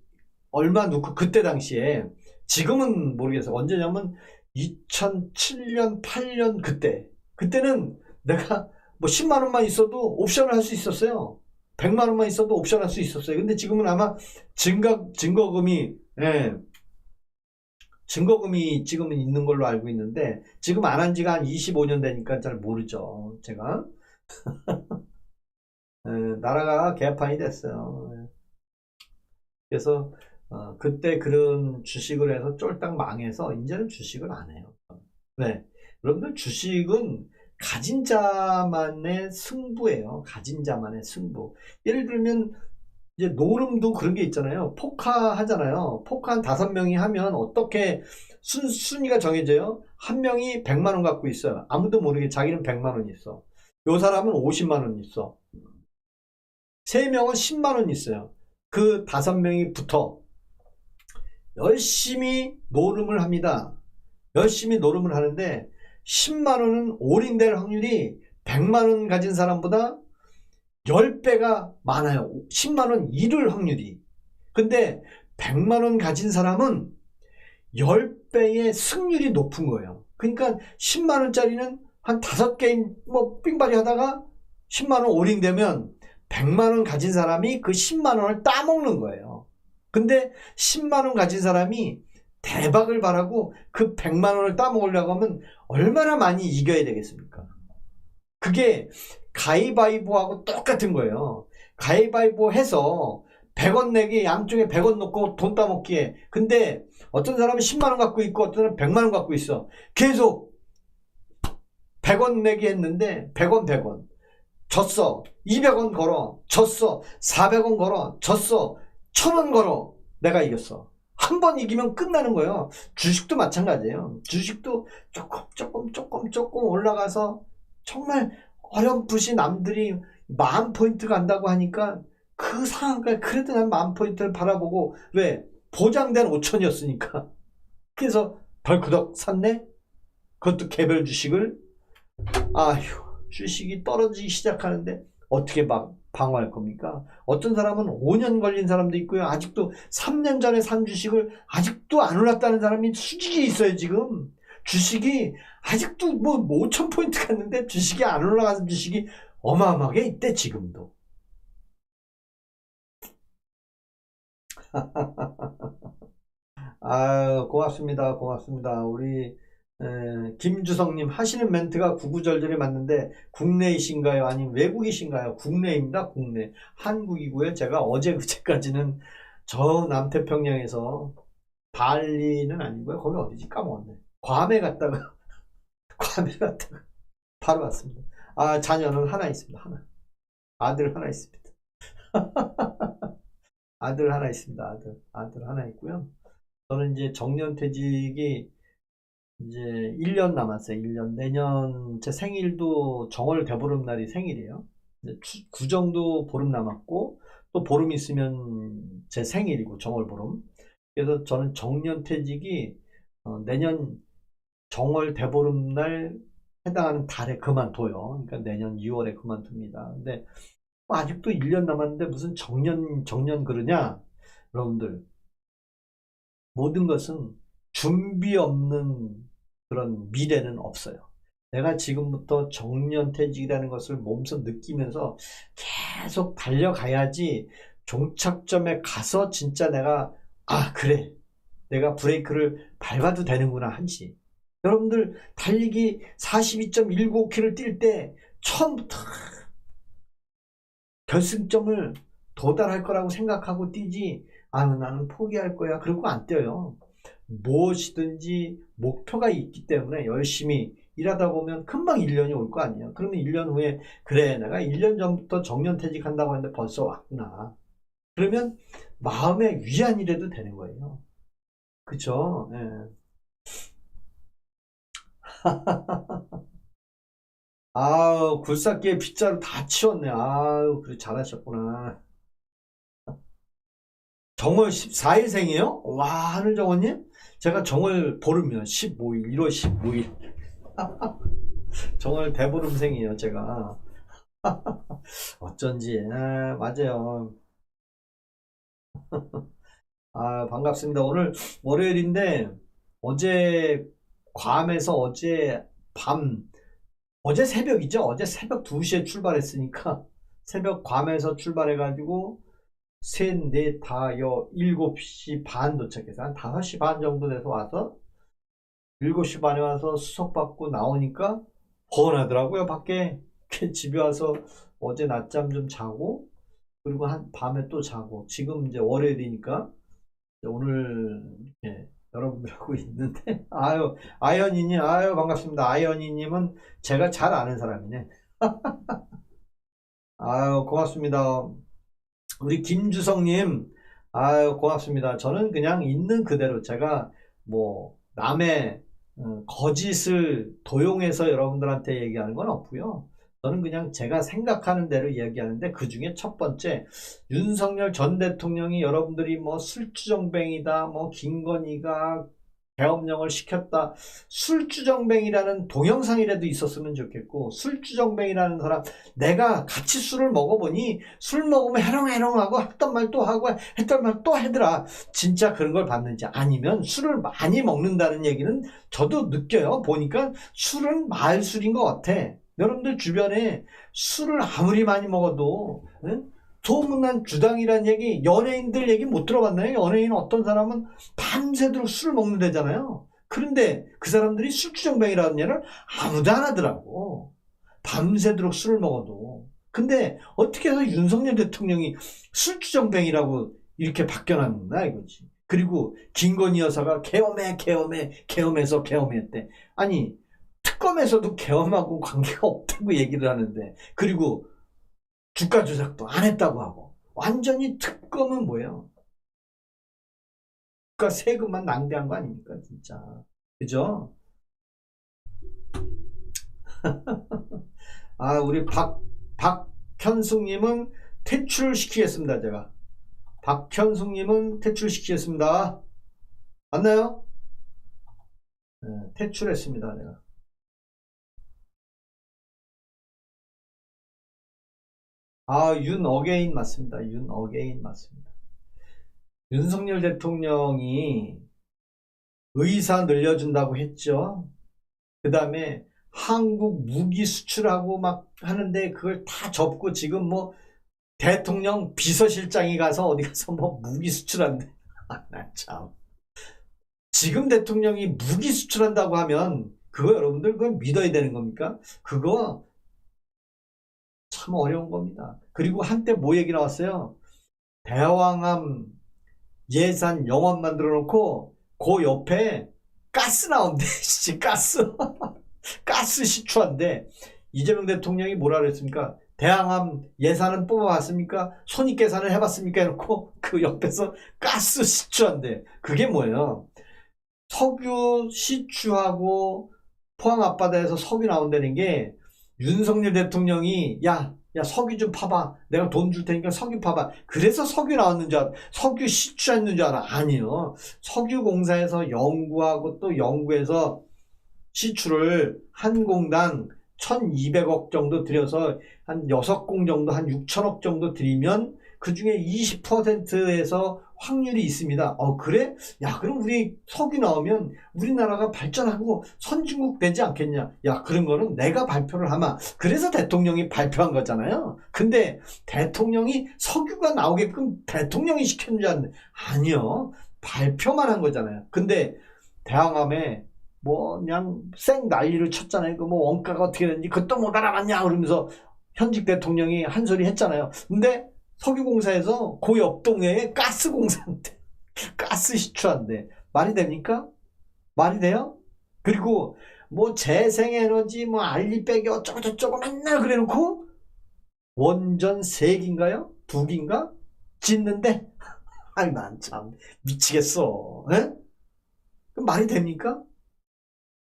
얼마 넣고 그때 당시에, 지금은 모르겠어요. 언제냐면 2007년 8년 그때는 내가 뭐 10만원만 있어도 옵션을 할 수 있었어요. 100만원만 있어도 옵션 할 수 있었어요. 근데 지금은 아마 증거금이 증거금이 지금은 있는 걸로 알고 있는데, 지금 안 한 지가 한 25년 되니까 잘 모르죠. 제가 나라가 개판이 됐어요. 그래서 그때 그런 주식을 해서 쫄딱 망해서 이제는 주식을 안 해요. 네, 여러분들 주식은 가진 자만의 승부예요. 가진 자만의 승부. 예를 들면 이제 노름도 그런 게 있잖아요. 포카 하잖아요. 포카 한 5명이 하면 어떻게 순위가 정해져요? 한 명이 100만원 갖고 있어요. 아무도 모르게 자기는 100만원 있어. 요 사람은 50만원 있어. 3명은 10만원 있어요. 그 5명이 붙어 열심히 노름을 합니다. 열심히 노름을 하는데 10만원은 올인될 확률이 100만원 가진 사람보다 10배가 많아요. 10만원 잃을 확률이. 근데 100만원 가진 사람은 10배의 승률이 높은 거예요. 그러니까 10만원짜리는 한 5게임 뭐 삥바리 하다가 10만원 올인되면 100만원 가진 사람이 그 10만원을 따먹는 거예요. 근데 10만원 가진 사람이 대박을 바라고 그 100만원을 따먹으려고 하면 얼마나 많이 이겨야 되겠습니까? 그게 가위바위보하고 똑같은 거예요. 가위바위보 해서 100원 내기, 양쪽에 100원 넣고 돈 따먹기에. 근데 어떤 사람은 10만원 갖고 있고 어떤 사람은 100만원 갖고 있어. 계속 100원 내기 했는데 100원 졌어. 200원 걸어 졌어. 400원 걸어 졌어. 1000원 걸어 내가 이겼어. 한 번 이기면 끝나는 거예요. 주식도 마찬가지예요. 주식도 조금 올라가서 정말 어렴풋이 남들이 10,000포인트 간다고 하니까 그 상한가 그래도 난 10,000포인트를 바라보고, 왜? 보장된 5,000이었으니까. 그래서 덜크덕 샀네? 그것도 개별 주식을. 아휴, 주식이 떨어지기 시작하는데 어떻게 방어할 겁니까? 어떤 사람은 5년 걸린 사람도 있고요. 아직도 3년 전에 산 주식을 아직도 안 올랐다는 사람이 수직이 있어요. 지금 주식이 아직도 뭐 5,000포인트 갔는데 주식이 안 올라가서 주식이 어마어마하게 있대. 지금도. 아유, 고맙습니다. 우리 김주성님 하시는 멘트가 구구절절히 맞는데 국내이신가요? 아니면 외국이신가요? 국내입니다. 국내. 한국이고요. 제가 어제 그제까지는 저 남태평양에서, 발리는 아니고요. 거기 어디지 까먹었네. 괌에 갔다가 바로 왔습니다. 자녀는 하나 있습니다. 하나. 아들 하나 있습니다. 아들 하나 있습니다. 아들 하나 있고요. 저는 이제 정년퇴직이 이제 1년 남았어요. 1년. 내년 제 생일도 정월 대보름날이 생일이에요. 이제 구정도 보름 남았고 또 보름 있으면 제 생일이고 정월 보름. 그래서 저는 정년퇴직이 내년 정월 대보름날 해당하는 달에 그만둬요. 그러니까 내년 2월에 그만둡니다. 근데 아직도 1년 남았는데 무슨 정년 그러냐? 여러분들, 모든 것은 준비 없는 그런 미래는 없어요. 내가 지금부터 정년퇴직이라는 것을 몸소 느끼면서 계속 달려가야지 종착점에 가서 진짜 내가 아 그래 내가 브레이크를 밟아도 되는구나 하지. 여러분들 달리기 42.195km 뛸 때 처음부터 결승점을 도달할 거라고 생각하고 뛰지 아 나는 포기할 거야 그러고 안 뛰어요. 무엇이든지 목표가 있기 때문에 열심히 일하다 보면 금방 1년이 올 거 아니야. 그러면 1년 후에 그래 내가 1년 전부터 정년퇴직한다고 했는데 벌써 왔구나. 그러면 마음의 위안이라도 되는 거예요. 그쵸? 예. 아우 굴삭기에 빗자루 다 치웠네. 아우 그래 잘하셨구나. 정월 14일생이에요? 와 하늘정원님? 제가 정월 보름이요. 15일 1월 15일 정월 대보름생이에요 제가. 어쩐지 맞아요. 아 반갑습니다. 오늘 월요일인데 어제 괌에서 어제 새벽이죠. 어제 새벽 2시에 출발했으니까 새벽 괌에서 출발해가지고 셋, 넷, 다여 7시 반 도착해서 한 5시 반 정도 돼서 와서 7시 반에 와서 수속받고 나오니까 번하더라고요 밖에. 집에 와서 어제 낮잠 좀 자고 그리고 한 밤에 또 자고 지금 이제 월요일이니까 오늘 이렇게 여러분들하고 있는데 아유 아연이님 아유 반갑습니다. 아연이님은 제가 잘 아는 사람이네. 아유 고맙습니다. 우리 김주성님 아유 고맙습니다. 저는 그냥 있는 그대로 제가 뭐 남의 거짓을 도용해서 여러분들한테 얘기하는 건 없고요. 저는 그냥 제가 생각하는 대로 이야기하는데 그 중에 첫 번째 윤석열 전 대통령이 여러분들이 뭐 술주정뱅이다 뭐 김건희가 계엄령을 시켰다 술주정뱅이라는 동영상이라도 있었으면 좋겠고 술주정뱅이라는 사람 내가 같이 술을 먹어보니 술 먹으면 해롱해롱하고 했던 말 또 하고 했던 말 또 하더라. 진짜 그런 걸 봤는지 아니면 술을 많이 먹는다는 얘기는 저도 느껴요. 보니까 술은 말술인 것 같아. 여러분들 주변에 술을 아무리 많이 먹어도 응? 소문난 주당이라는 얘기 연예인들 얘기 못 들어봤나요? 연예인 어떤 사람은 밤새도록 술을 먹는다잖아요. 그런데 그 사람들이 술주정뱅이라는 얘기를 아무도 안 하더라고. 밤새도록 술을 먹어도. 근데 어떻게 해서 윤석열 대통령이 술주정뱅이라고 이렇게 바뀌어놨나 이거지. 그리고 김건희 여사가 계엄해서 계엄했대. 아니 특검에서도 계엄하고 관계가 없다고 얘기를 하는데 그리고 주가 조작도 안 했다고 하고 완전히 특검은 뭐예요? 그러니까 세금만 낭비한 거 아닙니까 진짜. 그죠? 아 우리 박현숙님은 퇴출시키겠습니다. 제가 박현숙님은 퇴출시키겠습니다. 맞나요? 네, 퇴출했습니다. 내가. 아, 윤어게인 맞습니다. 윤어게인 맞습니다. 윤석열 대통령이 의사 늘려준다고 했죠. 그 다음에 한국 무기 수출하고 막 하는데 그걸 다 접고 지금 뭐 대통령 비서실장이 가서 어디 가서 뭐 무기 수출한대. 아, 나 참. 지금 대통령이 무기 수출한다고 하면 그거 여러분들 그걸 믿어야 되는 겁니까? 그거 참 어려운 겁니다. 그리고 한때 뭐 얘기 나왔어요? 대왕암 예산 영원 만들어 놓고 그 옆에 가스 나온대. 가스. 가스 시추한데 이재명 대통령이 뭐라 그랬습니까? 대왕암 예산은 뽑아봤습니까? 손익계산을 해봤습니까? 해놓고 그 옆에서 가스 시추한대. 그게 뭐예요? 석유 시추하고 포항 앞바다에서 석유 나온다는 게 윤석열 대통령이 야 석유 좀 파봐. 내가 돈 줄 테니까 석유 파봐. 그래서 석유 나왔는 줄 알아. 석유 시추했는 줄 알아. 아니요. 석유공사에서 연구하고 또 연구해서 시추를 한 공당 1200억 정도 들여서 한 6공 정도 한 6천억 정도 들이면 그 중에 20%에서 확률이 있습니다. 그래? 야, 그럼 우리 석유 나오면 우리나라가 발전하고 선진국 되지 않겠냐? 야, 그런 거는 내가 발표를 하마. 그래서 대통령이 발표한 거잖아요. 근데 대통령이 석유가 나오게끔 대통령이 시켰는 줄 알았는데 아니요. 발표만 한 거잖아요. 근데 대항암에 뭐 그냥 쌩 난리를 쳤잖아요. 그 뭐 원가가 어떻게 되는지 그것도 못 알아봤냐 그러면서 현직 대통령이 한 소리 했잖아요. 근데 석유공사에서 그 옆 동네에 가스공사인데 가스 시추한데 말이 됩니까? 말이 돼요? 그리고 뭐 재생에너지 뭐 알리빼기 어쩌고 저쩌고 맨날 그래놓고 원전 3기인가요? 2기인가? 짓는데 아이 난 참 미치겠어. 에? 그럼 말이 됩니까?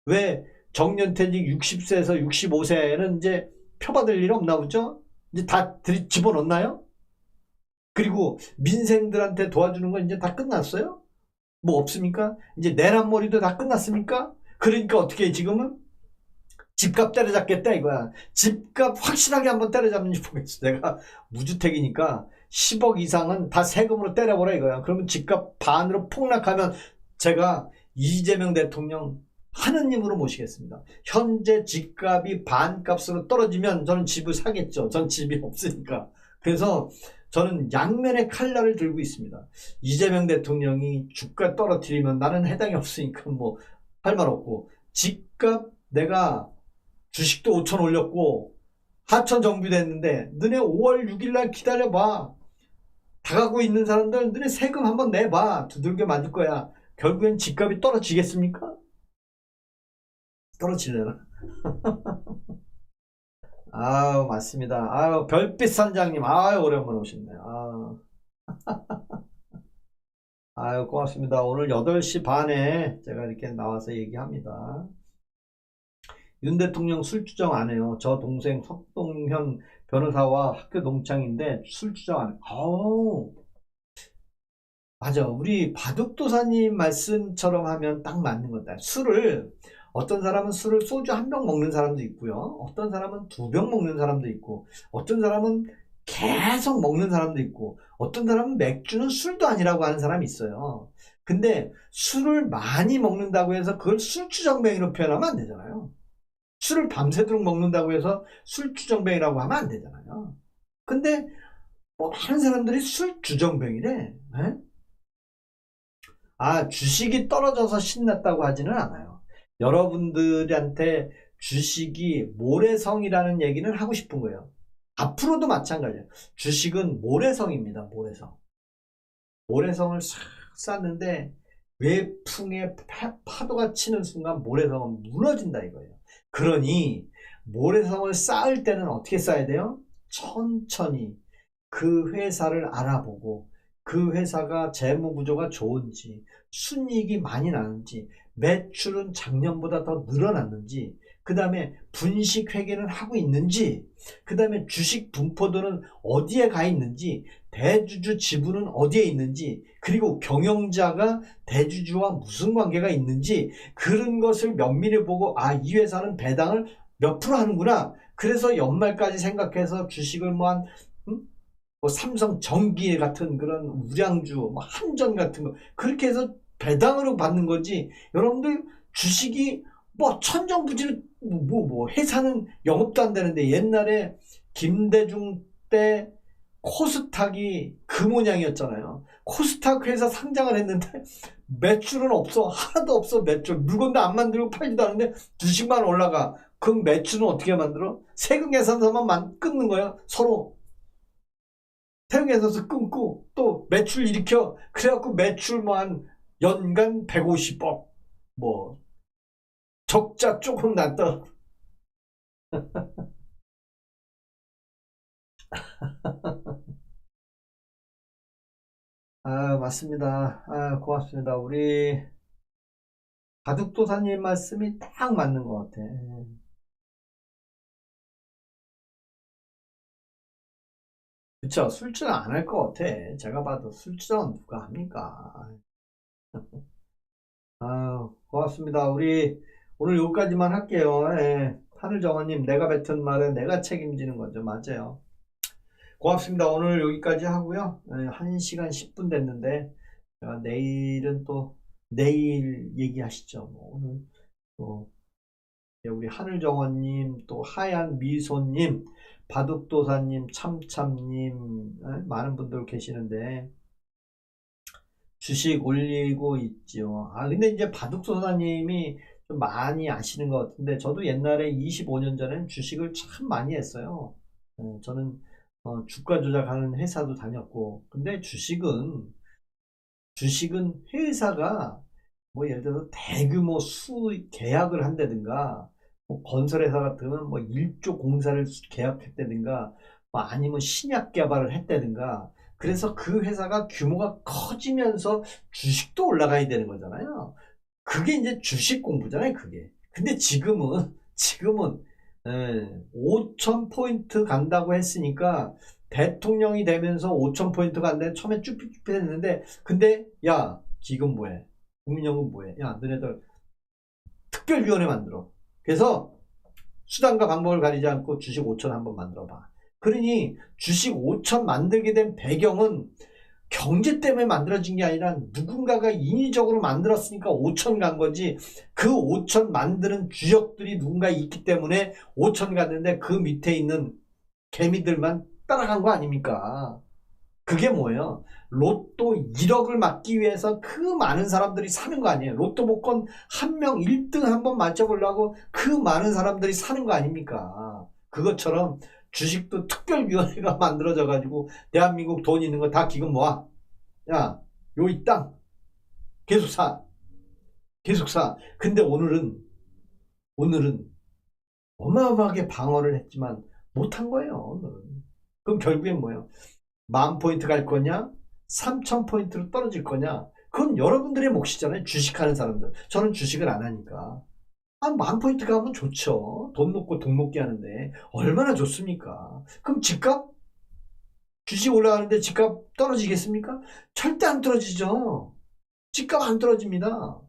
왜 정년퇴직 60세에서 65세는 이제 표받을 일 없나 보죠? 이제 다 집어넣나요? 그리고 민생들한테 도와주는 건 이제 다 끝났어요? 뭐 없습니까? 이제 내란머리도 다 끝났습니까? 그러니까 어떻게 지금은 집값 때려잡겠다 이거야. 집값 확실하게 한번 때려잡는지 보겠어. 내가 무주택이니까 10억 이상은 다 세금으로 때려보라 이거야. 그러면 집값 반으로 폭락하면 제가 이재명 대통령 하느님으로 모시겠습니다. 현재 집값이 반값으로 떨어지면 저는 집을 사겠죠. 전 집이 없으니까. 그래서 저는 양면의 칼날을 들고 있습니다. 이재명 대통령이 주가 떨어뜨리면 나는 해당이 없으니까 뭐 할 말 없고, 집값 내가 주식도 5천 올렸고 하천 정비됐는데 너네 5월 6일 날 기다려봐. 다가고 있는 사람들 너네 세금 한번 내봐. 두들겨 맞을 거야. 결국엔 집값이 떨어지겠습니까? 떨어지려나? 아유, 맞습니다. 아유, 별빛 선장님, 아유, 오랜만에 오셨네요. 아유, 고맙습니다. 오늘 8시 반에 제가 이렇게 나와서 얘기합니다. 윤 대통령 술주정 안 해요. 저 동생 석동현 변호사와 학교 동창인데 술주정 안 해요. 아우, 맞아. 우리 바둑도사님 말씀처럼 하면 딱 맞는 거다. 어떤 사람은 술을 소주 1병 먹는 사람도 있고요. 어떤 사람은 2병 먹는 사람도 있고, 어떤 사람은 계속 먹는 사람도 있고, 어떤 사람은 맥주는 술도 아니라고 하는 사람이 있어요. 근데 술을 많이 먹는다고 해서 그걸 술주정뱅이로 표현하면 안 되잖아요. 술을 밤새도록 먹는다고 해서 술주정뱅이라고 하면 안 되잖아요. 근데 뭐 많은 사람들이 술주정뱅이래. 주식이 떨어져서 신났다고 하지는 않아요. 여러분들한테 주식이 모래성이라는 얘기는 하고 싶은 거예요. 앞으로도 마찬가지예요. 주식은 모래성입니다. 모래성을 싹 쌌는데 외풍에 파도가 치는 순간 모래성은 무너진다 이거예요. 그러니 모래성을 쌓을 때는 어떻게 쌓아야 돼요? 천천히 그 회사를 알아보고, 그 회사가 재무구조가 좋은지, 순이익이 많이 나는지, 매출은 작년보다 더 늘어났는지, 그 다음에 분식회계는 하고 있는지, 그 다음에 주식 분포도는 어디에 가 있는지, 대주주 지분은 어디에 있는지, 그리고 경영자가 대주주와 무슨 관계가 있는지, 그런 것을 면밀히 보고 이 회사는 배당을 몇 프로 하는구나. 그래서 연말까지 생각해서 주식을 뭐 삼성 전기 같은 그런 우량주, 뭐 한전 같은 거 그렇게 해서 배당으로 받는 거지. 여러분들 주식이 뭐 천정부지를 회사는 영업도 안 되는데, 옛날에 김대중 때 코스닥이 그 모양이었잖아요. 코스닥 회사 상장을 했는데 매출은 없어. 하나도 없어. 매출. 물건도 안 만들고 팔지도 않는데 주식만 올라가. 그럼 매출은 어떻게 만들어? 세금 계산서만 끊는 거야. 서로 태릉에서 끊고 또 매출 일으켜. 그래갖고 매출 뭐 한 연간 150억 뭐 적자 조금 났다. 맞습니다. 고맙습니다. 우리 바둑도사님 말씀이 딱 맞는 것 같아. 그쵸? 술주정 안 할 것 같아. 제가 봐도 술주정은 누가 합니까? 고맙습니다. 우리 오늘 여기까지만 할게요. 하늘정원님, 내가 뱉은 말은 내가 책임지는 거죠. 맞아요. 고맙습니다. 오늘 여기까지 하고요. 1시간 10분 됐는데 제가 내일은 또 내일 얘기하시죠. 뭐 오늘 또 우리 하늘정원님, 또 하얀 미소님, 바둑도사님, 참참님, 많은 분들 계시는데 주식 올리고 있죠. 근데 이제 바둑도사님이 좀 많이 아시는 것 같은데, 저도 옛날에 25년 전에는 주식을 참 많이 했어요. 저는 주가 조작하는 회사도 다녔고, 근데 주식은 회사가 뭐 예를 들어서 대규모 계약을 한다든가, 뭐 건설회사 같으면 뭐 1조 공사를 계약했다든가, 뭐 아니면 신약 개발을 했다든가, 그래서 그 회사가 규모가 커지면서 주식도 올라가야 되는 거잖아요. 그게 이제 주식 공부잖아요, 그게. 근데 지금은 5,000포인트 간다고 했으니까, 대통령이 되면서 5,000포인트 간다는데 처음에 쭈삣쭈삣 했는데, 근데 야 지금 뭐해, 국민연금 뭐해, 야 너네들 특별위원회 만들어. 그래서 수단과 방법을 가리지 않고 주식 5천 한번 만들어 봐. 그러니 주식 5천 만들게 된 배경은 경제 때문에 만들어진 게 아니라 누군가가 인위적으로 만들었으니까 5천 간 거지, 그 5천 만드는 주역들이 누군가 있기 때문에 5천 갔는데 그 밑에 있는 개미들만 따라간 거 아닙니까? 그게 뭐예요? 로또 1억을 맞기 위해서 그 많은 사람들이 사는 거 아니에요? 로또 복권 한 명 1등 한번 맞춰보려고 그 많은 사람들이 사는 거 아닙니까? 그것처럼 주식도 특별위원회가 만들어져 가지고 대한민국 돈 있는 거 다 기금 모아. 야, 요 이 땅 계속 사. 계속 사. 근데 오늘은 어마어마하게 방어를 했지만 못한 거예요, 오늘은. 그럼 결국엔 뭐예요? 10,000포인트 갈 거냐? 3,000포인트로 떨어질 거냐? 그건 여러분들의 몫이잖아요, 주식하는 사람들. 저는 주식을 안 하니까. 10,000포인트 가면 좋죠. 돈 놓고 돈 먹게 하는데 얼마나 좋습니까? 그럼 집값? 주식 올라가는데 집값 떨어지겠습니까? 절대 안 떨어지죠. 집값 안 떨어집니다.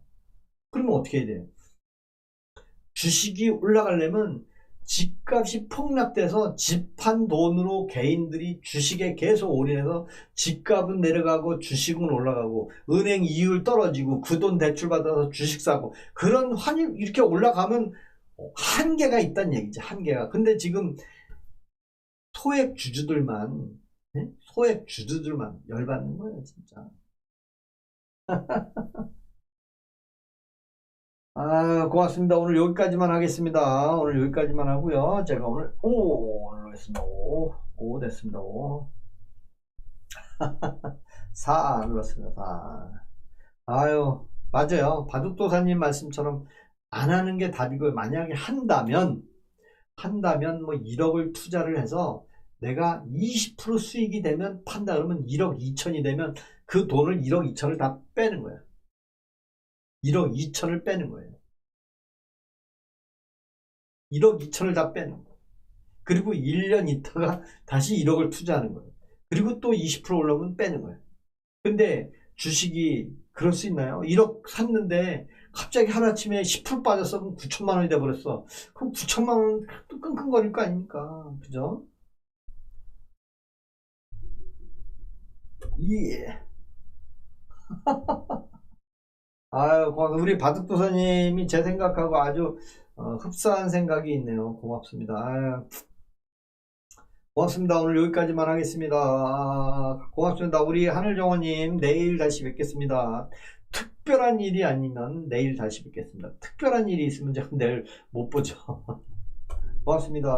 그러면 어떻게 해야 돼요? 주식이 올라가려면 집값이 폭락돼서 집한 돈으로 개인들이 주식에 계속 올인해서 집값은 내려가고 주식은 올라가고 은행 이율 떨어지고 그 돈 대출 받아서 주식 사고, 그런 환율 이렇게 올라가면 한계가 있다는 얘기죠. 한계가. 근데 지금 소액 주주들만 열받는 거예요, 진짜. 고맙습니다. 오늘 여기까지만 하겠습니다. 오늘 여기까지만 하고요. 제가 오늘 눌렀습니다. 5 됐습니다. 5. 4 눌렀습니다. 4. 맞아요. 바둑도사님 말씀처럼 안 하는 게 답이고요. 만약에 한다면 뭐 1억을 투자를 해서 내가 20% 수익이 되면 판다 그러면 1억 2천이 되면 그 돈을 1억 2천을 다 빼는 거야. 1억 2천을 빼는 거예요. 1억 2천을 다 빼는 거예요. 그리고 1년 있다가 다시 1억을 투자하는 거예요. 그리고 또 20% 올라오면 빼는 거예요. 근데 주식이 그럴 수 있나요? 1억 샀는데 갑자기 하루아침에 10% 빠졌어. 그럼 9천만 원이 돼버렸어. 그럼 9천만 원 또 끙끙거릴 거 아닙니까? 그죠? 예. 우리 바둑도사님이 제 생각하고 아주 흡사한 생각이 있네요. 고맙습니다. 고맙습니다. 오늘 여기까지만 하겠습니다. 고맙습니다. 우리 하늘정원님, 내일 다시 뵙겠습니다. 특별한 일이 아니면 내일 다시 뵙겠습니다. 특별한 일이 있으면 제가 내일 못 보죠. 고맙습니다.